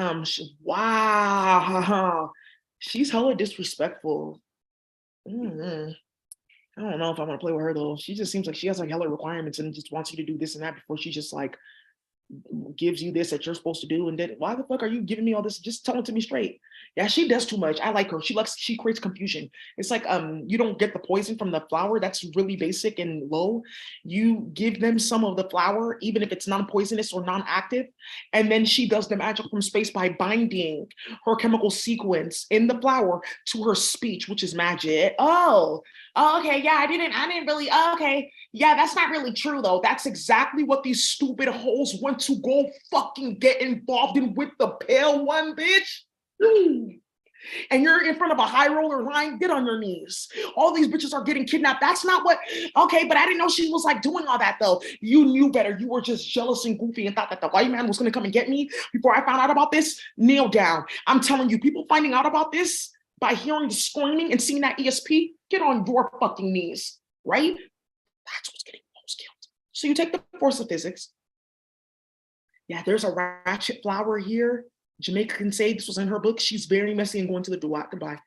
wow, she's hella disrespectful. Mm-hmm. I don't know if I want to play with her though. She just seems like she has like hella requirements and just wants you to do this and that before she just like gives you this that you're supposed to do. And then why the fuck are you giving me all this? Just tell it to me straight. Yeah, she does too much. I like her. She creates confusion. It's like you don't get the poison from the flower. That's really basic and low. You give them some of the flower, even if it's non-poisonous or non-active, and then she does the magic from space by binding her chemical sequence in the flower to her speech, which is magic. Oh, okay. Yeah, I didn't really, okay. Yeah, that's not really true though. That's exactly what these stupid hoes want to go fucking get involved in with the pale one, bitch. And you're in front of a high roller line, get on your knees. All these bitches are getting kidnapped. That's not what, okay, but I didn't know she was like doing all that though. You knew better. You were just jealous and goofy and thought that the white man was gonna come and get me before I found out about this. Kneel down. I'm telling you, people finding out about this by hearing the screaming and seeing that ESP, get on your fucking knees, right? That's what's getting most killed. So you take the force of physics. Yeah, there's a ratchet flower here. Jamaica can say this was in her book. She's very messy and going to the Duat. Goodbye.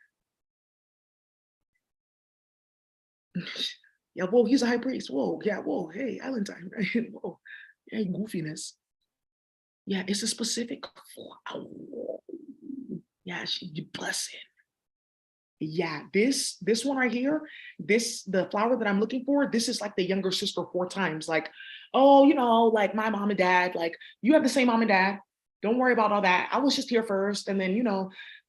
Yeah, whoa, he's a high priest. Whoa, yeah, whoa, hey, Valentine, right? Whoa, yeah, goofiness. Yeah, it's a specific flower. Yeah, she blessing. Yeah, this one right here, this the flower that I'm looking for, this is like the younger sister four times. Like, oh, like my mom and dad, like you have the same mom and dad. Don't worry about all that. I was just here first, and then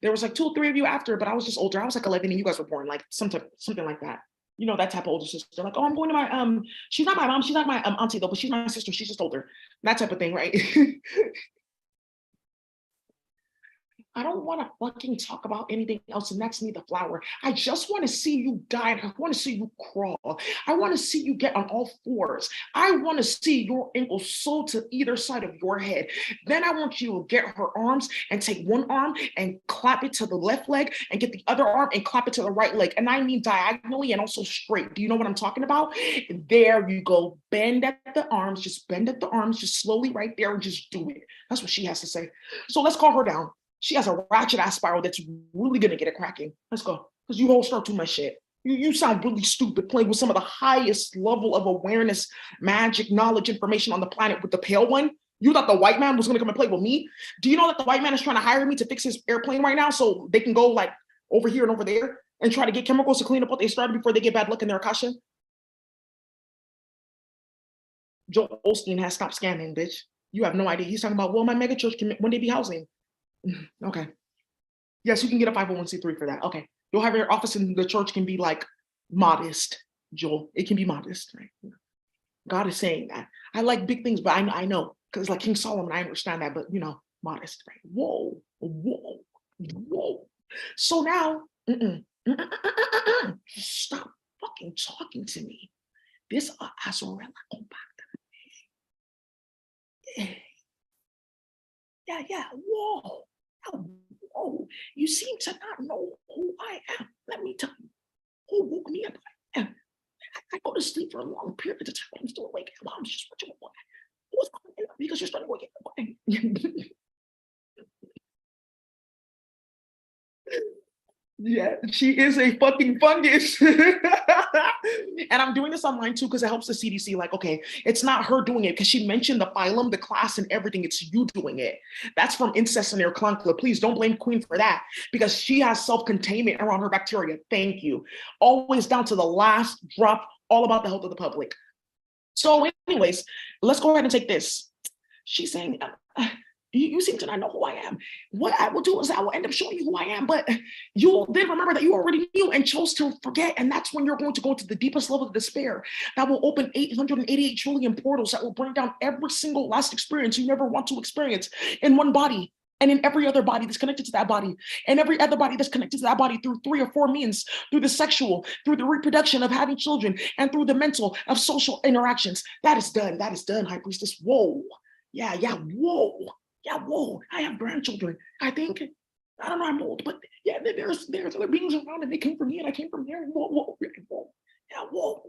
there was like two or three of you after, but I was just older. I was like 11, and you guys were born, like something like that. That type of older sister. Like, oh, I'm going to my she's not my mom, she's like my auntie though, but she's my sister. She's just older. That type of thing, right? I don't want to fucking talk about anything else, and that's me, the flower. I just want to see you die. I want to see you crawl. I want to see you get on all fours. I want to see your ankles sew to either side of your head. Then I want you to get her arms and take one arm and clap it to the left leg and get the other arm and clap it to the right leg. And I mean diagonally and also straight. Do you know what I'm talking about? There you go. Bend at the arms, just bend at the arms, just slowly right there and just do it. That's what she has to say. So let's call her down. She has a ratchet ass spiral that's really gonna get it cracking. Let's go. Because you whole start too much shit. You sound really stupid playing with some of the highest level of awareness, magic, knowledge, information on the planet with the pale one. You thought the white man was gonna come and play with me? Do you know that the white man is trying to hire me to fix his airplane right now so they can go like over here and over there and try to get chemicals to clean up what they started before they get bad luck in their akasha? Joel Osteen has stopped scamming, bitch. You have no idea. He's talking about, well, my mega church can one day be housing. Okay. Yes, you can get a 501c3 for that. Okay. You'll have your office in the church can be like modest, Joel. It can be modest, right? God is saying that. I like big things, but I know because like King Solomon, I understand that, but modest, right? Whoa, whoa, whoa. So now, stop fucking talking to me. This Azorella compacta. Yeah, yeah. Whoa. Whoa. You seem to not know who I am. Let me tell you who woke me up. I go to sleep for a long period of time. I'm still awake. Mom's just watching what? What's going on? Because you're starting to wake up. Yeah, she is a fucking fungus. And I'm doing this online too because it helps the CDC. Like, okay, it's not her doing it because she mentioned the phylum, the class, and everything. It's you doing it. That's from incest and their clunkla. Please don't blame Queen for that because she has self-containment around her bacteria. Thank you. Always down to the last drop, all about the health of the public. So, anyways, let's go ahead and take this. She's saying, you seem to not know who I am. What I will do is I will end up showing you who I am, but you'll then remember that you already knew and chose to forget. And that's when you're going to go to the deepest level of despair that will open 888 trillion portals that will bring down every single last experience you never want to experience in one body. And in every other body that's connected to that body, and every other body that's connected to that body through 3 or 4 means, through the sexual, through the reproduction of having children, and through the mental of social interactions. That is done. That is done, High Priestess. Whoa. Yeah, yeah, whoa. Yeah, whoa. I have grandchildren. I think. I don't know, I'm old, but yeah, there's other beings around and they came from me and I came from there. Whoa, whoa, whoa. Yeah, whoa.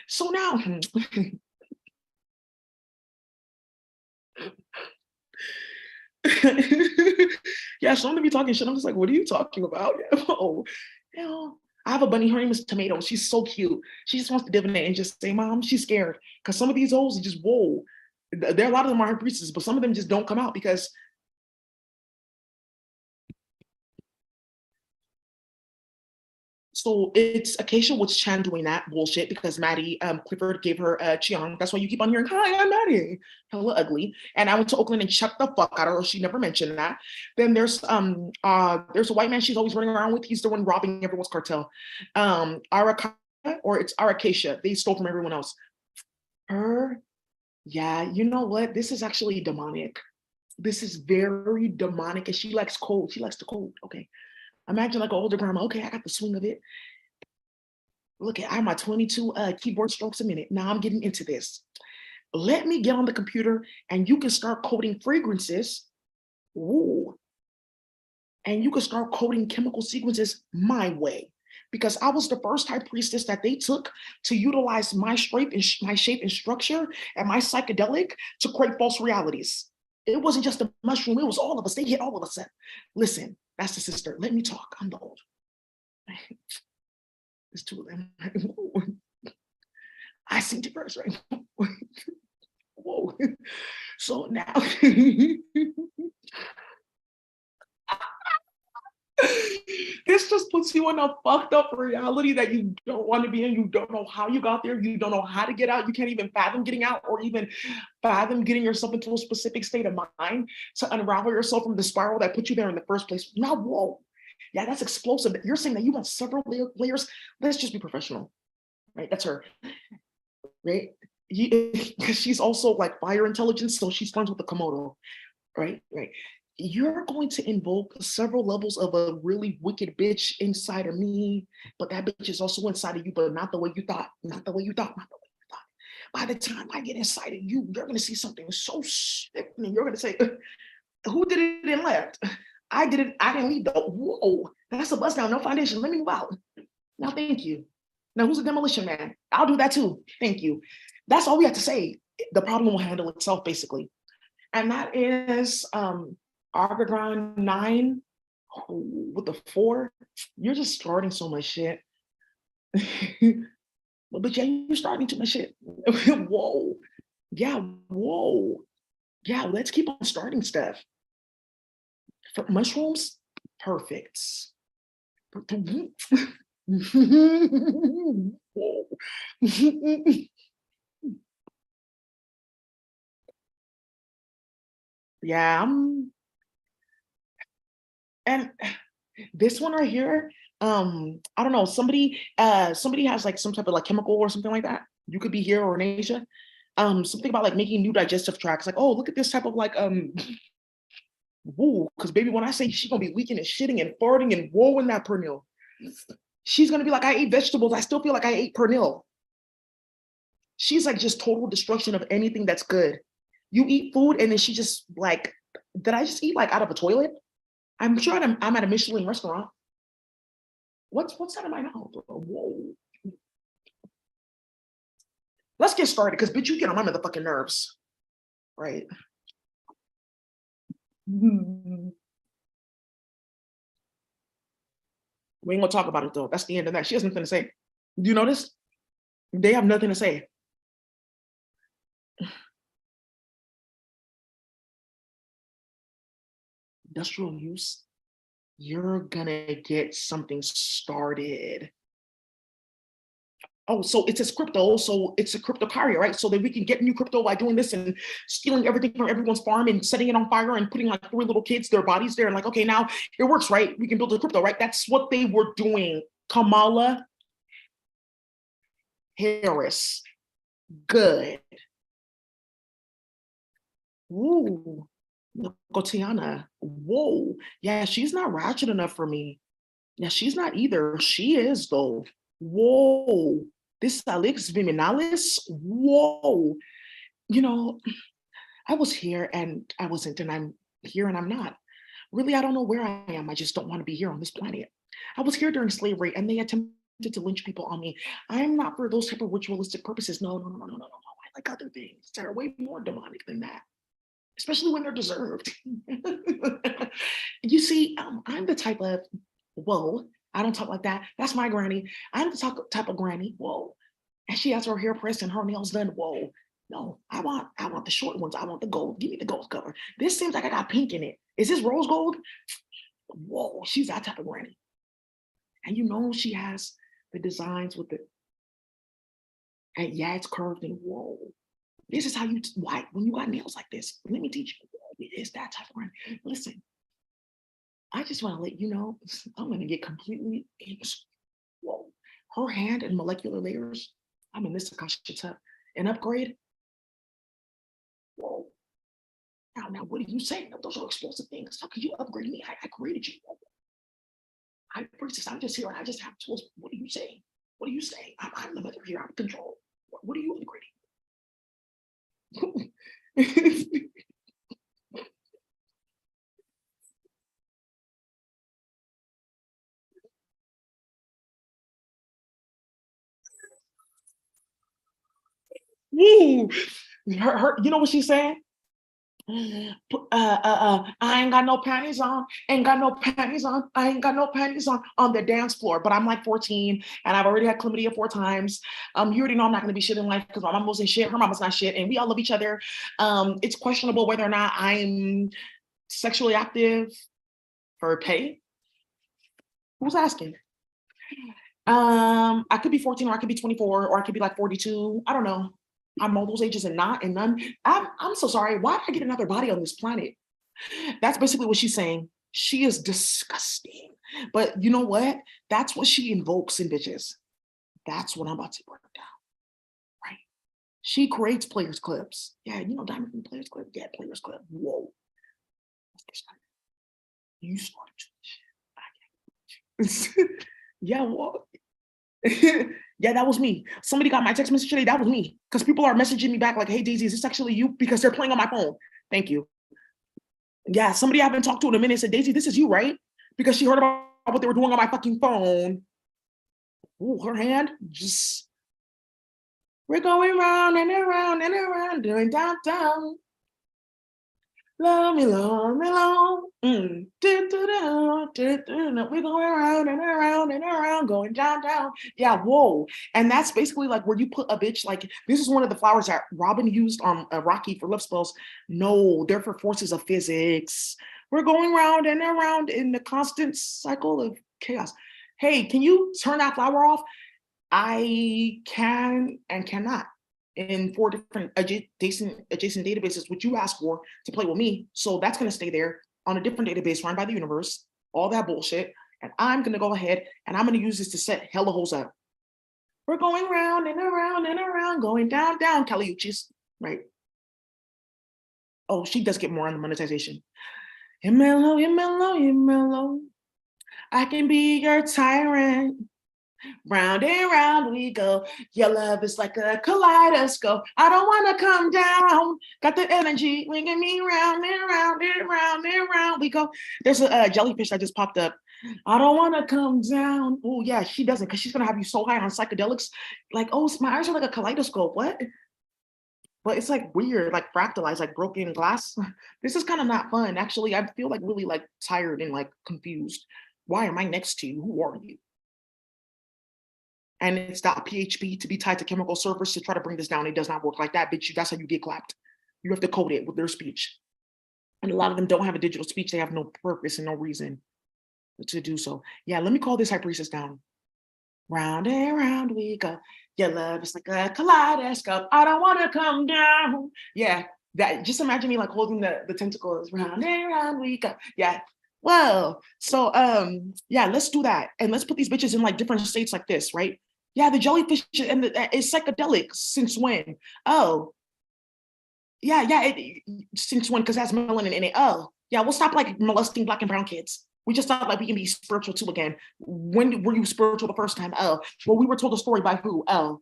So now, yeah, so I'm gonna be talking shit. I'm just like, what are you talking about? Oh, I have a bunny. Her name is Tomato. She's so cute. She just wants to divinate and just say, Mom, she's scared. Because some of these hoes are just, whoa. There are a lot of them are high priestesses, but some of them just don't come out because so it's Acacia Woods Chan doing that bullshit because Maddie Clifford gave her Chiang. That's why you keep on hearing, hi, I'm Maddie. Hella ugly. And I went to Oakland and checked the fuck out of her. She never mentioned that. Then there's a white man she's always running around with. He's the one robbing everyone's cartel. Araka, or it's Aracacia. They stole from everyone else. Her, yeah, you know what? This is actually demonic. This is very demonic. And she likes cold. She likes the cold. Okay. Imagine like an older grandma. Okay, I got the swing of it. Look at I have my 22 keyboard strokes a minute. Now I'm getting into this. Let me get on the computer and you can start coding fragrances. Ooh. And you can start coding chemical sequences my way. Because I was the first high priestess that they took to utilize my shape and structure and my psychedelic to create false realities. It wasn't just a mushroom, it was all of us. They hit all of us. Listen, that's the sister. Let me talk. I'm the old. There's two of them. I see the first, right? Whoa. So now this just puts you in a fucked up reality that you don't want to be in. You don't know how you got there. You don't know how to get out. You can't even fathom getting out or even fathom getting yourself into a specific state of mind to unravel yourself from the spiral that put you there in the first place. Now, whoa. Yeah, that's explosive. You're saying that you want several layers. Let's just be professional, right? That's her, right? She's also like fire intelligence, so she's friends with the Komodo, right? Right. You're going to invoke several levels of a really wicked bitch inside of me, but that bitch is also inside of you, but not the way you thought, not the way you thought, not the way you thought. By the time I get inside of you, you're going to see something so sickening. You're going to say, who did it and left? I did it. I didn't leave though. Whoa, that's a bust down. No foundation. Let me move out. Now, thank you. Now, who's a demolition man? I'll do that too. Thank you. That's all we have to say. The problem will handle itself, basically. And that is Argadron 9 with the 4. You're just starting so much shit. But yeah, you're starting too much shit. Whoa. Yeah, whoa. Yeah, let's keep on starting stuff. For mushrooms, perfect. Whoa. Yeah, and this one right here, I don't know, somebody has like some type of like chemical or something like that. You could be here or in Asia. Something about like making new digestive tracts. Like, oh, look at this type of like woo, because baby, when I say she's gonna be leaking and shitting and farting and whoa in that pernil, she's gonna be like, I ate vegetables. I still feel like I ate pernil. She's like just total destruction of anything that's good. You eat food and then she just like, did I just eat like out of a toilet? I'm sure I'm at a Michelin restaurant. What's out of my mouth? Whoa. Let's get started because bitch, you get on my motherfucking nerves. Right. We ain't gonna talk about it though. That's the end of that. She has nothing to say. Do you notice? They have nothing to say. Industrial use, you're gonna get something started. Oh, so it's a crypto, so it's a crypto carrier, right? So that we can get new crypto by doing this and stealing everything from everyone's farm and setting it on fire and putting like 3 little kids, their bodies there, and like, okay, now it works, right? We can build a crypto, right? That's what they were doing. Kamala Harris, good. Ooh, Gotiana, whoa, yeah, she's not ratchet enough for me. Yeah, she's not either. She is though. Whoa, this Alex Viminalis. Whoa, you know, I was here and I wasn't, and I'm here and I'm not. Really, I don't know where I am. I just don't want to be here on this planet. I was here during slavery and they attempted to lynch people on me. I'm not for those type of ritualistic purposes. No, no, no, no, no, no, no. I like other things that are way more demonic than that, especially when they're deserved. You see, I'm the type of, whoa, I don't talk like that. That's my granny. I'm the type of granny, whoa. And she has her hair pressed and her nails done, whoa. No, I want the short ones. I want the gold. Give me the gold color. This seems like I got pink in it. Is this rose gold? Whoa, she's that type of granny. And you know she has the designs with the, and yeah, it's curved and whoa. This is how you, why, when you got nails like this, let me teach you. It is that type of granny. Listen, I just want to let you know, I'm going to get completely, whoa, her hand and molecular layers. I'm in this Akasha tub. An upgrade. Whoa. Now, what are you saying? Those are explosive things. How could you upgrade me? I created you. I priestess, I'm just here and I just have tools. What are you saying? What are you saying? I'm the mother here. I'm in control. What are you upgrading? Woo! You know what she's saying? I ain't got no panties on, ain't got no panties on, I ain't got no panties on the dance floor. But I'm like 14 and I've already had chlamydia 4 times. You already know I'm not gonna be shit in life because my mom wasn't shit, her mama's not shit, and we all love each other. It's questionable whether or not I'm sexually active for pay. Who's asking? I could be 14 or I could be 24 or I could be like 42. I don't know. I'm all those ages and not and none. I'm so sorry. Why did I get another body on this planet? That's basically what she's saying. She is disgusting. But you know what? That's what she invokes in bitches. That's what I'm about to break down. Right. She creates players clips. Yeah, you know Diamond from Players Clip. Yeah, Players Clip. Whoa. You started shit. Yeah, well, yeah, that was me. Somebody got my text message today. That was me. Because people are messaging me back like, hey, Daisy, is this actually you? Because they're playing on my phone. Thank you. Yeah, somebody I haven't talked to in a minute said, Daisy, this is you, right? Because she heard about what they were doing on my fucking phone. Ooh, her hand just, we're going round and around and around, doing downtown. Love me long, me long. We're going around and around and around, going down, down. Yeah, whoa. And that's basically like where you put a bitch, like this is one of the flowers that Robin used on Rocky for love spells. No, they're for forces of physics. We're going round and around in the constant cycle of chaos. Hey, can you turn that flower off? I can and cannot in 4 different adjacent databases, which you asked for to play with me. So that's going to stay there on a different database run by the universe, all that bullshit. And I'm going to go ahead and I'm going to use this to set hella holes up. We're going round and around and around, going down, down, Caliuchis, right? Oh, she does get more on the monetization. Mellow, mellow. I can be your tyrant. Round and round we go. Your love is like a kaleidoscope. I don't want to come down. Got the energy winging me round and round and round and round we go. There's a jellyfish that just popped up. I don't want to come down. Oh yeah, she doesn't, because she's gonna have you so high on psychedelics. Like, oh, my eyes are like a kaleidoscope. What? But it's like weird, like fractalized, like broken glass. This is kind of not fun. Actually, I feel like really like tired and like confused. Why am I next to you? Who are you? And it's .php to be tied to chemical servers to try to bring this down. It does not work like that, bitch. That's how you get clapped. You have to code it with their speech. And a lot of them don't have a digital speech. They have no purpose and no reason to do so. Yeah, let me call this hyperesis down. Round and round we go. Your love is like a kaleidoscope. I don't want to come down. Yeah, that. Just imagine me like holding the tentacles. Round and round we go. Yeah. Well, so yeah, let's do that. And let's put these bitches in like different states like this, right? Yeah, the jellyfish and it's psychedelic. Since when? Oh, yeah, yeah. Since when? Because that's melanin in it. Oh, yeah. We'll stop like molesting black and brown kids. We just thought like we can be spiritual too again. When were you spiritual the first time? Oh, well, we were told a story by who? Oh,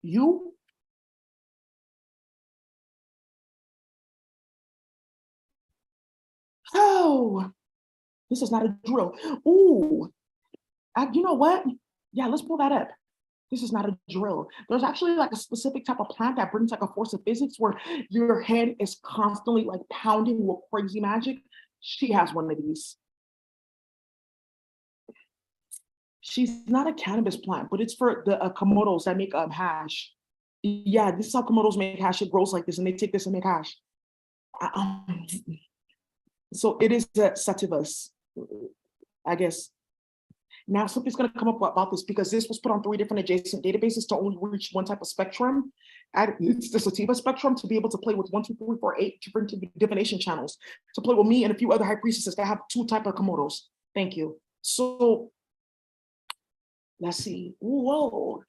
you? Oh, this is not a drill. Ooh, you know what? Yeah, let's pull that up. This is not a drill. There's actually like a specific type of plant that brings like a force of physics where your head is constantly like pounding with crazy magic. She has one of these. She's not a cannabis plant, but it's for the komodos that make hash. Yeah, this is how komodos make hash. It grows like this, and they take this and make hash. Um, so it is sativas, I guess. Now something's going to come up about this because this was put on 3 different adjacent databases to only reach one type of spectrum. It's the sativa spectrum to be able to play with 1, 2, 3, 4, 8 different divination channels, to play with me and a few other high priestesses that have 2 type of komodos. Thank you. So let's see. Whoa.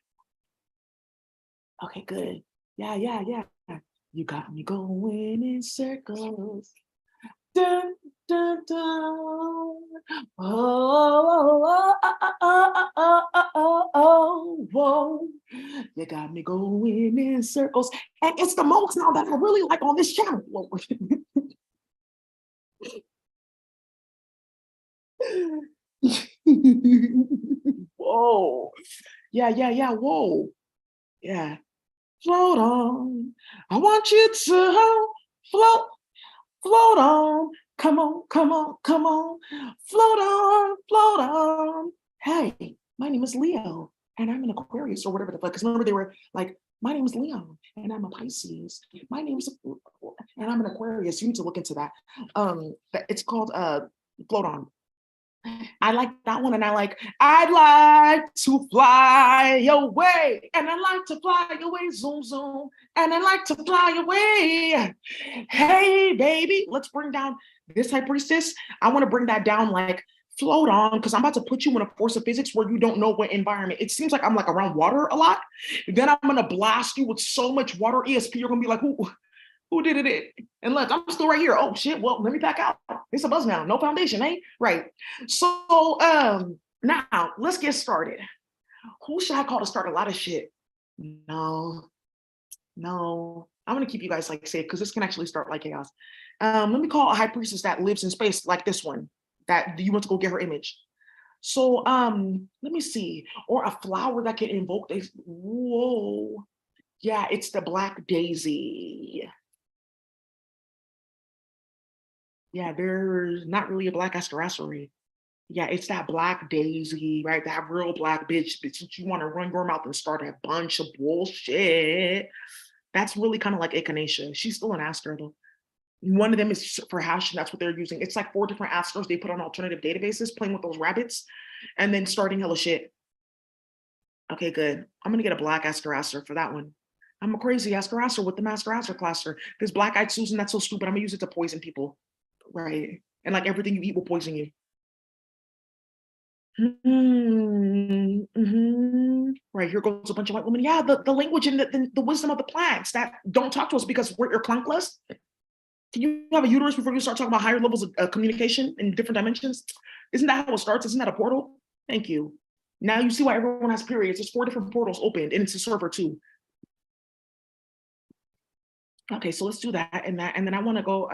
Okay, good. Yeah, yeah, yeah. You got me going in circles. Dun, dun, dun. Oh, oh, oh, oh, oh, oh, oh, whoa. You got me going in circles. And it's the most now that I really like on this channel. Whoa. Yeah. Whoa. Yeah. Float on. I want you to float, float on. Come on. Float on. Hey, my name is Leo, and I'm an Aquarius or whatever the fuck. Because remember, they were like, my name is Leo, and I'm a Pisces. My name's and I'm an Aquarius. You need to look into that. It's called Float On. I like that one, and I'd like to fly away, and I like to fly away, zoom, zoom, and I like to fly away. Hey, baby, let's bring down this high priestess. I want to bring that down like float on, because I'm about to put you in a force of physics where you don't know what environment. It seems like I'm like around water a lot. Then I'm gonna blast you with so much water ESP, you're gonna be like, who did it? And look, I'm still right here. Oh shit, well, let me back out. It's a buzz now, no foundation, eh? Right. So now let's get started. Who should I call to start a lot of shit? No, I'm gonna keep you guys like safe because this can actually start like chaos. Let me call a high priestess that lives in space like this one. That you want to go get her image. So let me see. Or a flower that can invoke this. Whoa. Yeah, it's the black daisy. Yeah, there's not really a black asteroid. Yeah, it's that black daisy, right? That real black bitch that you want to run your mouth and start a bunch of bullshit. That's really kind of like Echinacea. She's still an aster though. One of them is for hash, and that's what they're using. It's like 4 different asters they put on alternative databases, playing with those rabbits, and then starting hella shit. Okay, good. I'm gonna get a black aster for that one. I'm a crazy aster with the master aster cluster. This black-eyed Susan, that's so stupid. I'm gonna use it to poison people. Right. And like everything you eat will poison you. Right, here goes a bunch of white women. Yeah, the language and the wisdom of the plants that don't talk to us because we're clunkless. Can you have a uterus before you start talking about higher levels of communication in different dimensions? Isn't that how it starts? Isn't that a portal? Thank you. Now you see why everyone has periods. There's 4 different portals opened, and it's a server too. Okay, so let's do that and that, and then I want to go.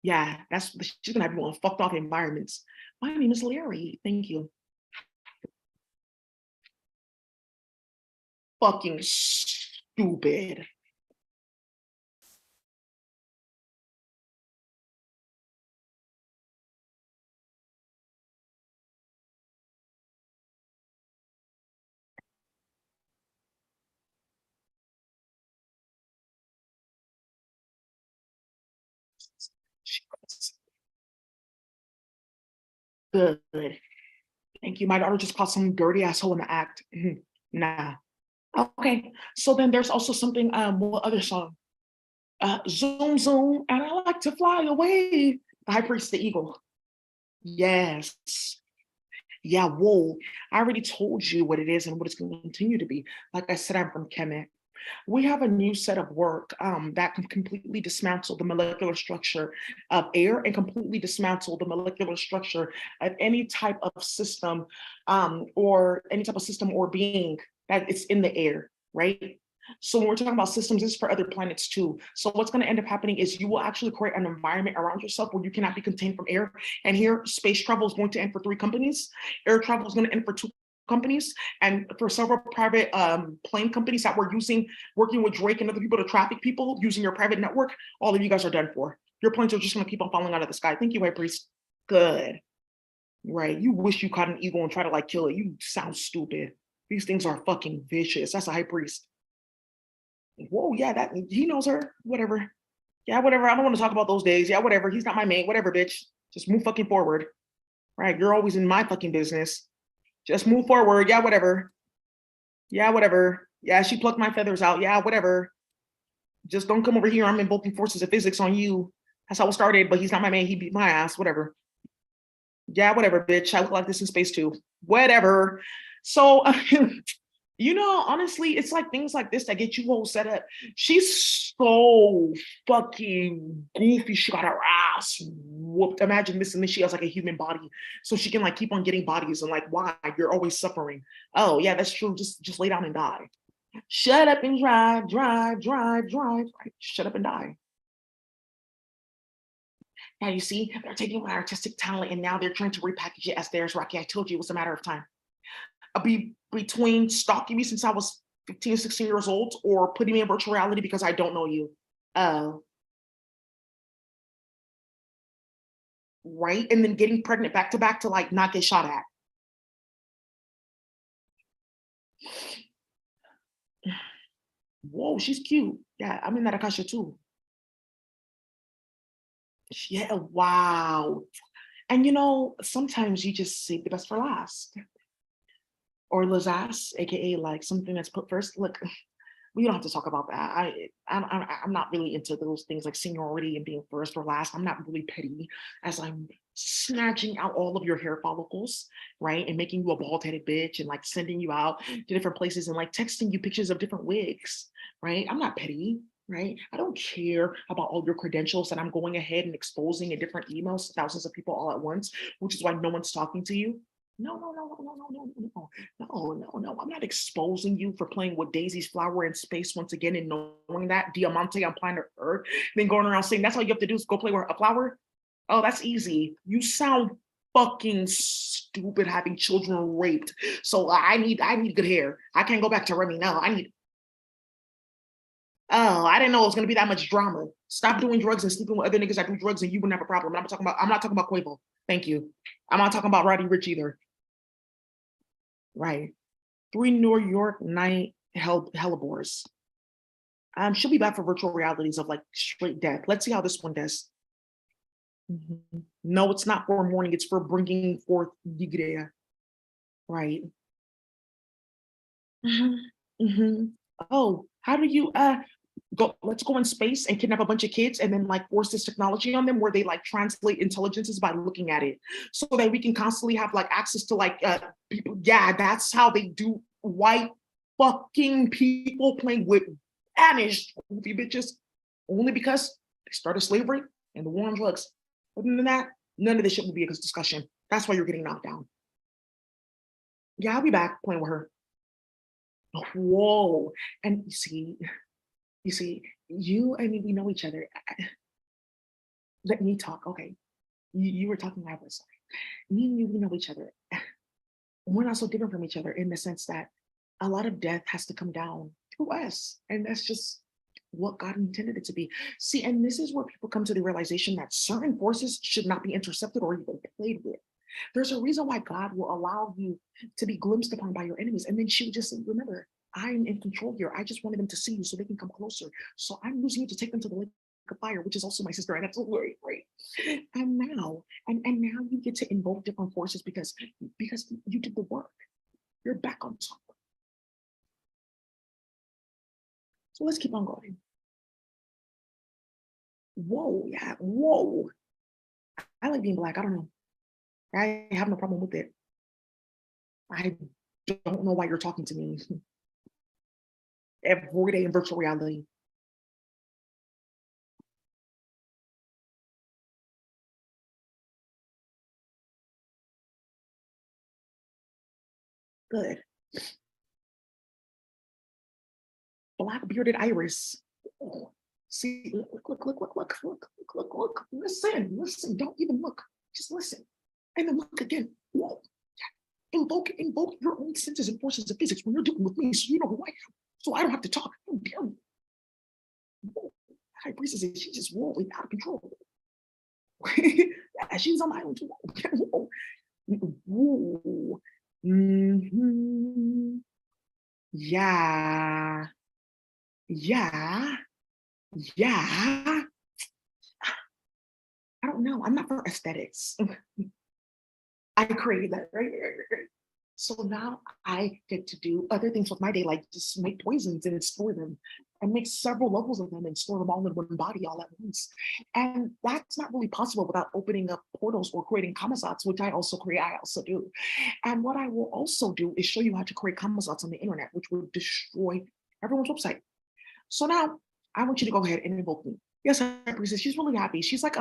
Yeah, she's gonna have you on fucked off environments. My name is Larry. Thank you. Fucking stupid. Good. Thank you. My daughter just caught some dirty asshole in the act. Nah. Okay. So then there's also something, what other song? Zoom Zoom, and I like to fly away. The High Priest, the Eagle. Yes. Yeah, whoa. I already told you what it is and what it's going to continue to be. Like I said, I'm from Kemet. We have a new set of work that can completely dismantle the molecular structure of air and completely dismantle the molecular structure of any type of system or any type of system or being that it's in the air, right? So when we're talking about systems, this is for other planets too. So what's going to end up happening is you will actually create an environment around yourself where you cannot be contained from air. And here, space travel is going to end for 3 companies. Air travel is going to end for 2 companies, and for several private plane companies that were working with Drake and other people to traffic people using your private network. All of you guys are done for. Your planes are just going to keep on falling out of the sky. Thank you, High Priest. Good. Right. You wish you caught an eagle and try to like kill it. You sound stupid. These things are fucking vicious. That's a High Priest. Whoa, yeah, that he knows her. Whatever. Yeah, whatever. I don't want to talk about those days. Yeah, whatever. He's not my mate. Whatever, bitch. Just move fucking forward. Right. You're always in my fucking business. Just move forward. Yeah, whatever. Yeah, whatever. Yeah, she plucked my feathers out. Yeah, whatever. Just don't come over here. I'm invoking forces of physics on you. That's how it started, but he's not my man. He beat my ass. Whatever. Yeah, whatever, bitch. I look like this in space too. Whatever. So honestly, it's like things like this that get you all set up. She's so fucking goofy. She got her ass whooped. Imagine this, and then she has like a human body, so she can like keep on getting bodies. And like, why? You're always suffering. Oh yeah, that's true. Just lay down and die. Shut up and drive. Shut up and die. Now you see, they're taking my artistic talent and now they're trying to repackage it as theirs, Rocky. I told you it was a matter of time. I'll be between stalking me since I was 15, 16 years old or putting me in virtual reality because I don't know you. Uh, right? And then getting pregnant back to back to like not get shot at. Whoa, she's cute. Yeah, I'm in that Akasha too. Yeah, wow. And sometimes you just save the best for last. Or Lazas, aka like something that's put first. Look, we don't have to talk about that. I'm not really into those things like seniority and being first or last. I'm not really petty as I'm snatching out all of your hair follicles, right? And making you a bald-headed bitch and like sending you out to different places and like texting you pictures of different wigs, right? I'm not petty, right? I don't care about all your credentials that I'm going ahead and exposing in different emails to thousands of people all at once, which is why no one's talking to you. No, no, no, no, no, no, no, no. No, no, no. I'm not exposing you for playing with Daisy's flower in space once again and knowing that Diamante on planet Earth, then going around saying that's all you have to do is go play with a flower. Oh, that's easy. You sound fucking stupid having children raped. So I need good hair. I can't go back to Remy. No, I need. Oh, I didn't know it was gonna be that much drama. Stop doing drugs and sleeping with other niggas that do drugs and you wouldn't have a problem. I'm not talking about Quavo. Thank you. I'm not talking about Roddy Rich either. Right. Three New York night hellebores. She'll be back for virtual realities of like straight death. Let's see how this one does. No, it's not for mourning. It's for bringing forth Yigrea. Right. Mhm. Oh, how do you go? Let's go in space and kidnap a bunch of kids and then like force this technology on them where they like translate intelligences by looking at it, so that we can constantly have like access to like people. Yeah, that's how they do white fucking people playing with Spanish goofy bitches, only because they started slavery and the war on drugs. Other than that, none of this shit will be a discussion. That's why you're getting knocked down. Yeah, I'll be back playing with her. Whoa. And you see, you and me, we know each other. Let me talk. Okay. You were talking, I was sorry. Me and you, we know each other. We're not so different from each other in the sense that a lot of death has to come down through us. And that's just what God intended it to be. See, and this is where people come to the realization that certain forces should not be intercepted or even played with. There's a reason why God will allow you to be glimpsed upon by your enemies. And then she would just say, remember, I'm in control here. I just wanted them to see you so they can come closer. So I'm using you to take them to the lake of fire, which is also my sister. And that's very great. And now you get to invoke different forces because you did the work. You're back on top. So let's keep on going. Whoa, yeah, whoa. I like being black. I don't know. I have no problem with it. I don't know why you're talking to me every day in virtual reality. Good. Black bearded iris. Oh, see, look. Listen. Don't even look. Just listen. And then look again. Whoa. Invoke your own senses and forces of physics when you're dealing with me so you know who I am. So I don't have to talk. How dare you? Whoa. High priestess, she just whoa, out of control. Yeah, she's on my own too. Whoa. Mm-hmm. Yeah. Yeah. Yeah. I don't know. I'm not for aesthetics. I created that, right? So now I get to do other things with my day, like just make poisons and store them and make several levels of them and store them all in one body all at once. And that's not really possible without opening up portals or creating kamazats, which I also create, I also do. And what I will also do is show you how to create kamazats on the internet, which will destroy everyone's website. So now I want you to go ahead and invoke me. Yes, Princess, she's really happy. She's like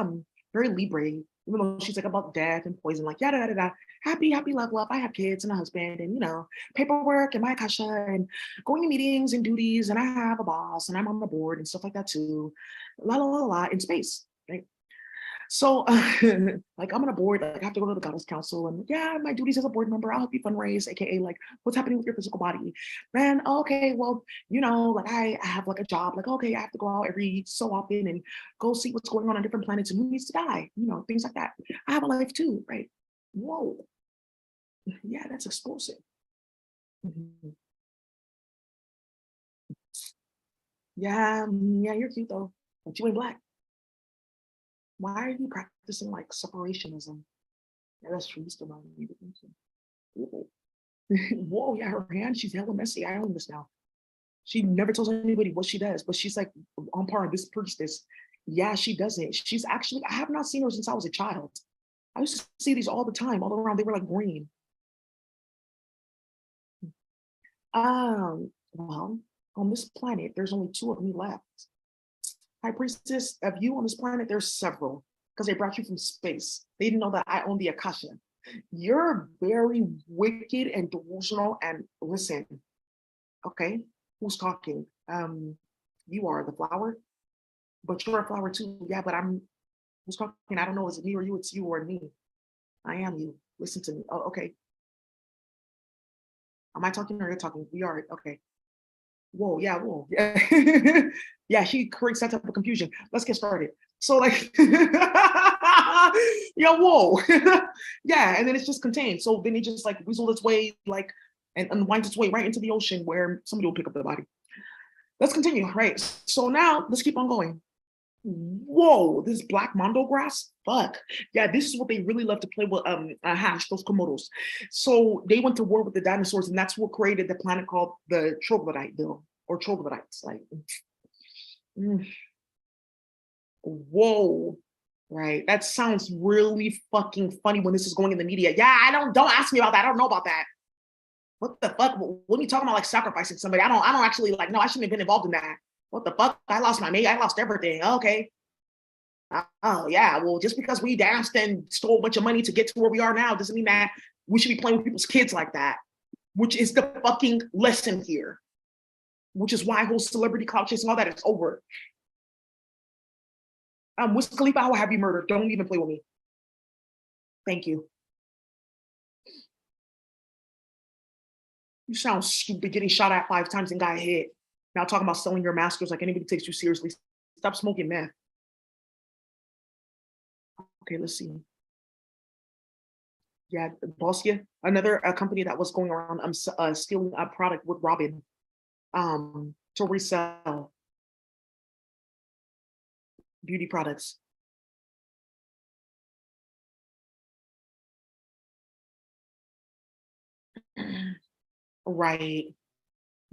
very Libre, even though she's like about death and poison, like yada yada yada. Happy, happy, love. I have kids and a husband, and paperwork and my akasha and going to meetings and duties, and I have a boss and I'm on the board and stuff like that too. La la la la in space, right? So, like, I'm on a board, like, I have to go to the Goddess Council, and yeah, my duties as a board member, I'll help you fundraise, aka, like, what's happening with your physical body? Man, okay, well, like, I have like a job, like, okay, I have to go out every so often and go see what's going on different planets and who needs to die, things like that. I have a life too, right? Whoa, yeah, that's explosive. Mhm. Yeah, yeah, you're cute though, but you ain't black. Why are you practicing like separationism? Yeah, that's true. You still not need to. Whoa, yeah, her hand, she's hella messy. I own this now. She never tells anybody what she does, but she's like on par with this priestess. Yeah, she doesn't. She's actually, I have not seen her since I was a child. I used to see these all the time, all around. They were like green. Well, on this planet, there's only two of me left. High priestess, of you on this planet, there's several because they brought you from space. They didn't know that I own the Akasha. You're very wicked and delusional. And listen, okay, who's talking? You are the flower, but you're a flower too. Yeah, but I'm who's talking? I don't know. Is it me or you? It's you or me. I am you. Listen to me. Oh, okay. Am I talking or you're talking? We are. Okay. Whoa, yeah, whoa. Yeah. Yeah, she creates that type of confusion. Let's get started. So like yeah, whoa. Yeah, and then it's just contained. So then it just like weasel its way like and unwinds its way right into the ocean where somebody will pick up the body. Let's continue. Right. So now let's keep on going. Whoa, this black mondo grass? Fuck. Yeah, this is what they really love to play with hash, those komodos. So they went to war with the dinosaurs, and that's what created the planet called the troglodyte bill or troglodytes. Like, mm, whoa. Right. That sounds really fucking funny when this is going in the media. Yeah, don't ask me about that. I don't know about that. What the fuck? What are you talking about like sacrificing somebody? I don't actually like no, I shouldn't have been involved in that. What the fuck? I lost my mate. I lost everything. Okay. Oh yeah, well, just because we danced and stole a bunch of money to get to where we are now doesn't mean that we should be playing with people's kids like that, which is the fucking lesson here, which is why whole celebrity clout chasing all that is over. Wiz Khalifa, I will have you murdered. Don't even play with me. Thank you. You sound stupid getting shot at 5 times and got hit. Now talking about selling your masters like anybody takes you seriously. Stop smoking meth. Okay, let's see. Yeah, Boskia, another company that was going around stealing a product with Robin to resell beauty products. Right,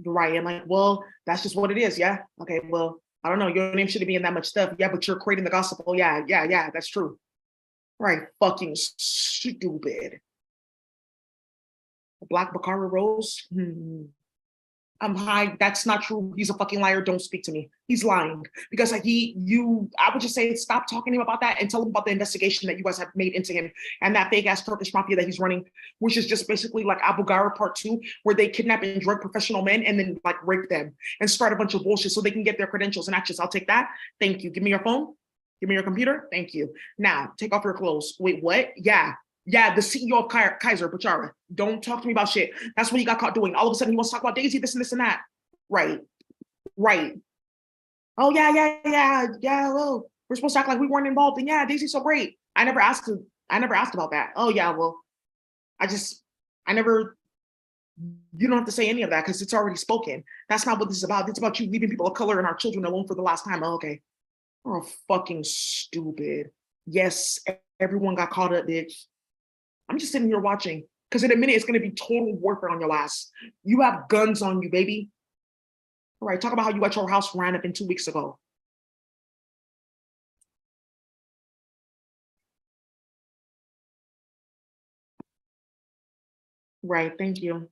right. I'm like, well, that's just what it is. Yeah. Okay. Well, I don't know. Your name shouldn't be in that much stuff. Yeah, but you're creating the gospel. Yeah, yeah, yeah. That's true. Right. Fucking stupid. Black Bakara Rose. I'm high. That's not true. He's a fucking liar. Don't speak to me. He's lying because like I would just say stop talking to him about that and tell him about the investigation that you guys have made into him and that fake ass Turkish mafia that he's running, which is just basically like Abu Ghraib Part 2, where they kidnap and drug professional men and then like rape them and start a bunch of bullshit so they can get their credentials and actions. I'll take that. Thank you. Give me your phone. Give me your computer. Thank you. Now take off your clothes. Wait, what? Yeah. Yeah, the CEO of Kaiser, Bachara. Don't talk to me about shit. That's what he got caught doing. All of a sudden, he wants to talk about Daisy, this and this and that. Right, right. Oh yeah, yeah, yeah, yeah. Well, we're supposed to act like we weren't involved. And yeah, Daisy's so great. I never asked. I never asked about that. Oh yeah, well, I just, I never. You don't have to say any of that because it's already spoken. That's not what this is about. It's about you leaving people of color and our children alone for the last time. Oh, okay. Oh, fucking stupid. Yes, everyone got caught up, bitch. I'm just sitting here watching because in a minute it's going to be total warfare on your ass. You have guns on you, baby. All right, talk about how you at your house ran up in 2 weeks ago. Right, thank you.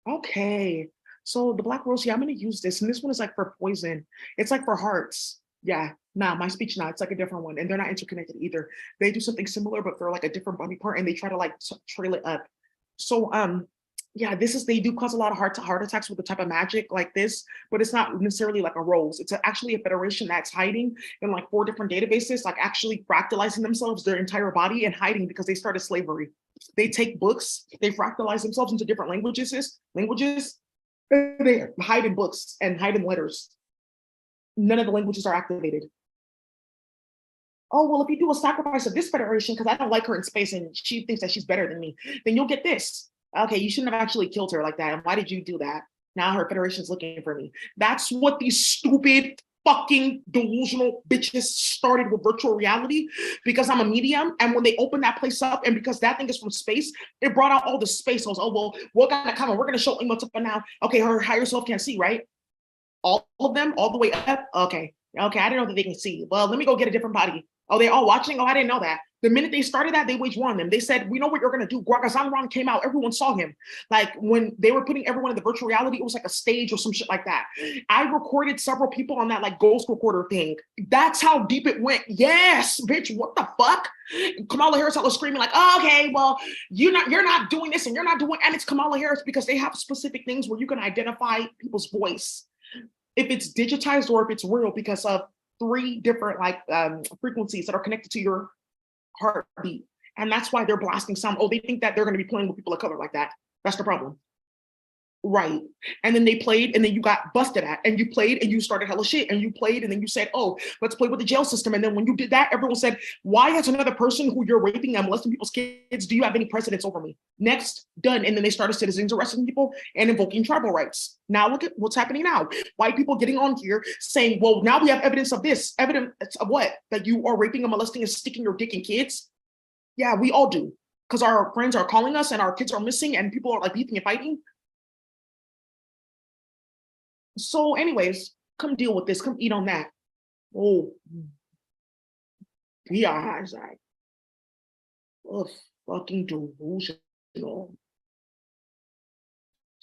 Okay, so the black rose, yeah, I'm going to use this. And this one is like for poison. It's like for hearts. Yeah, nah, my speech now, it's like a different one. And they're not interconnected either. They do something similar, but for like a different body part and they try to like trail it up. So, Yeah, they do cause a lot of heart attacks with the type of magic like this, but it's not necessarily like a rose. It's actually a federation that's hiding in like 4 different databases, like actually fractalizing themselves, their entire body, and hiding because they started slavery. They take books, they fractalize themselves into different languages, and they hide in books and hide in letters. None of the languages are activated. Oh, well, if you do a sacrifice of this federation, because I don't like her in space and she thinks that she's better than me, then you'll get this. Okay, you shouldn't have actually killed her like that. And why did you do that? Now her federation's looking for me. That's what these stupid fucking delusional bitches started with virtual reality because I'm a medium. And when they opened that place up, and because that thing is from space, it brought out all the space holes. Oh, well, we're gonna come and we're gonna show what's up now. Okay, her higher self can't see, right? All of them, all the way up. Okay. Okay. I didn't know that they can see. Well, let me go get a different body. Oh, they all watching? Oh, I didn't know that. The minute they started that, they waged war on them. They said, we know what you're going to do. Guagazanron came out. Everyone saw him. Like when they were putting everyone in the virtual reality, it was like a stage or some shit like that. I recorded several people on that like ghost recorder thing. That's how deep it went. Yes, bitch, what the fuck? Kamala Harris was screaming like, oh, okay, well, you're not doing this and you're not doing, and it's Kamala Harris because they have specific things where you can identify people's voice if it's digitized or if it's real because of 3 different like frequencies that are connected to your heartbeat. And that's why they're blasting sound. Oh, they think that they're going to be playing with people of color like that. That's the problem. Right. And then they played and then you got busted at and you played and you started hella shit and you played and then you said, oh, let's play with the jail system. And then when you did that, everyone said, why has another person who you're raping and molesting people's kids, do you have any precedence over me? Next, done. And then they started citizens arresting people and invoking tribal rights. Now look at what's happening now. White people getting on here saying, well, now we have evidence of this. Evidence of what? That you are raping and molesting and sticking your dick in kids? Yeah, we all do. Because our friends are calling us and our kids are missing and people are like beefing and fighting. So, anyways, come deal with this. Come eat on that. Oh, yeah, it's like, oh, fucking delusional.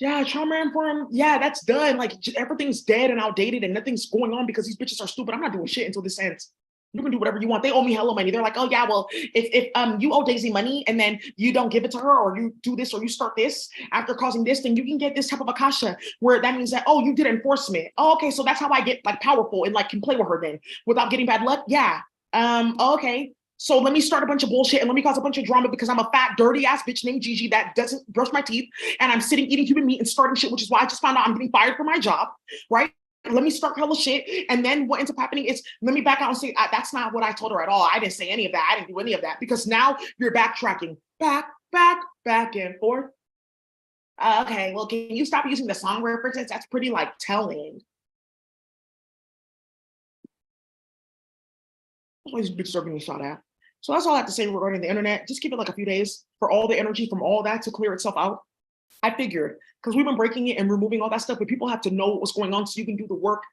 Yeah, trauma informed. Yeah, that's done. Like everything's dead and outdated, and nothing's going on because these bitches are stupid. I'm not doing shit until this ends. You can do whatever you want. They owe me hella money. They're like, oh yeah, well, if you owe Daisy money and then you don't give it to her, or you do this or you start this after causing this, then you can get this type of akasha where that means that, oh, you did enforcement. Oh, okay, so that's how I get like powerful and like can play with her then without getting bad luck. Yeah. Okay. So let me start a bunch of bullshit and let me cause a bunch of drama because I'm a fat, dirty ass bitch named Gigi that doesn't brush my teeth and I'm sitting eating human meat and starting shit, which is why I just found out I'm getting fired from my job, right? Let me start hella shit. And then what ends up happening is let me back out and say, that's not what I told her at all. I didn't say any of that. I didn't do any of that because now you're backtracking back and forth. Okay, well, can you stop using the song references? That's pretty like telling. All these bitches are being shot at. So that's all I have to say regarding the internet. Just give it like a few days for all the energy from all that to clear itself out. I figured because we've been breaking it and removing all that stuff, but people have to know what's going on so you can do the work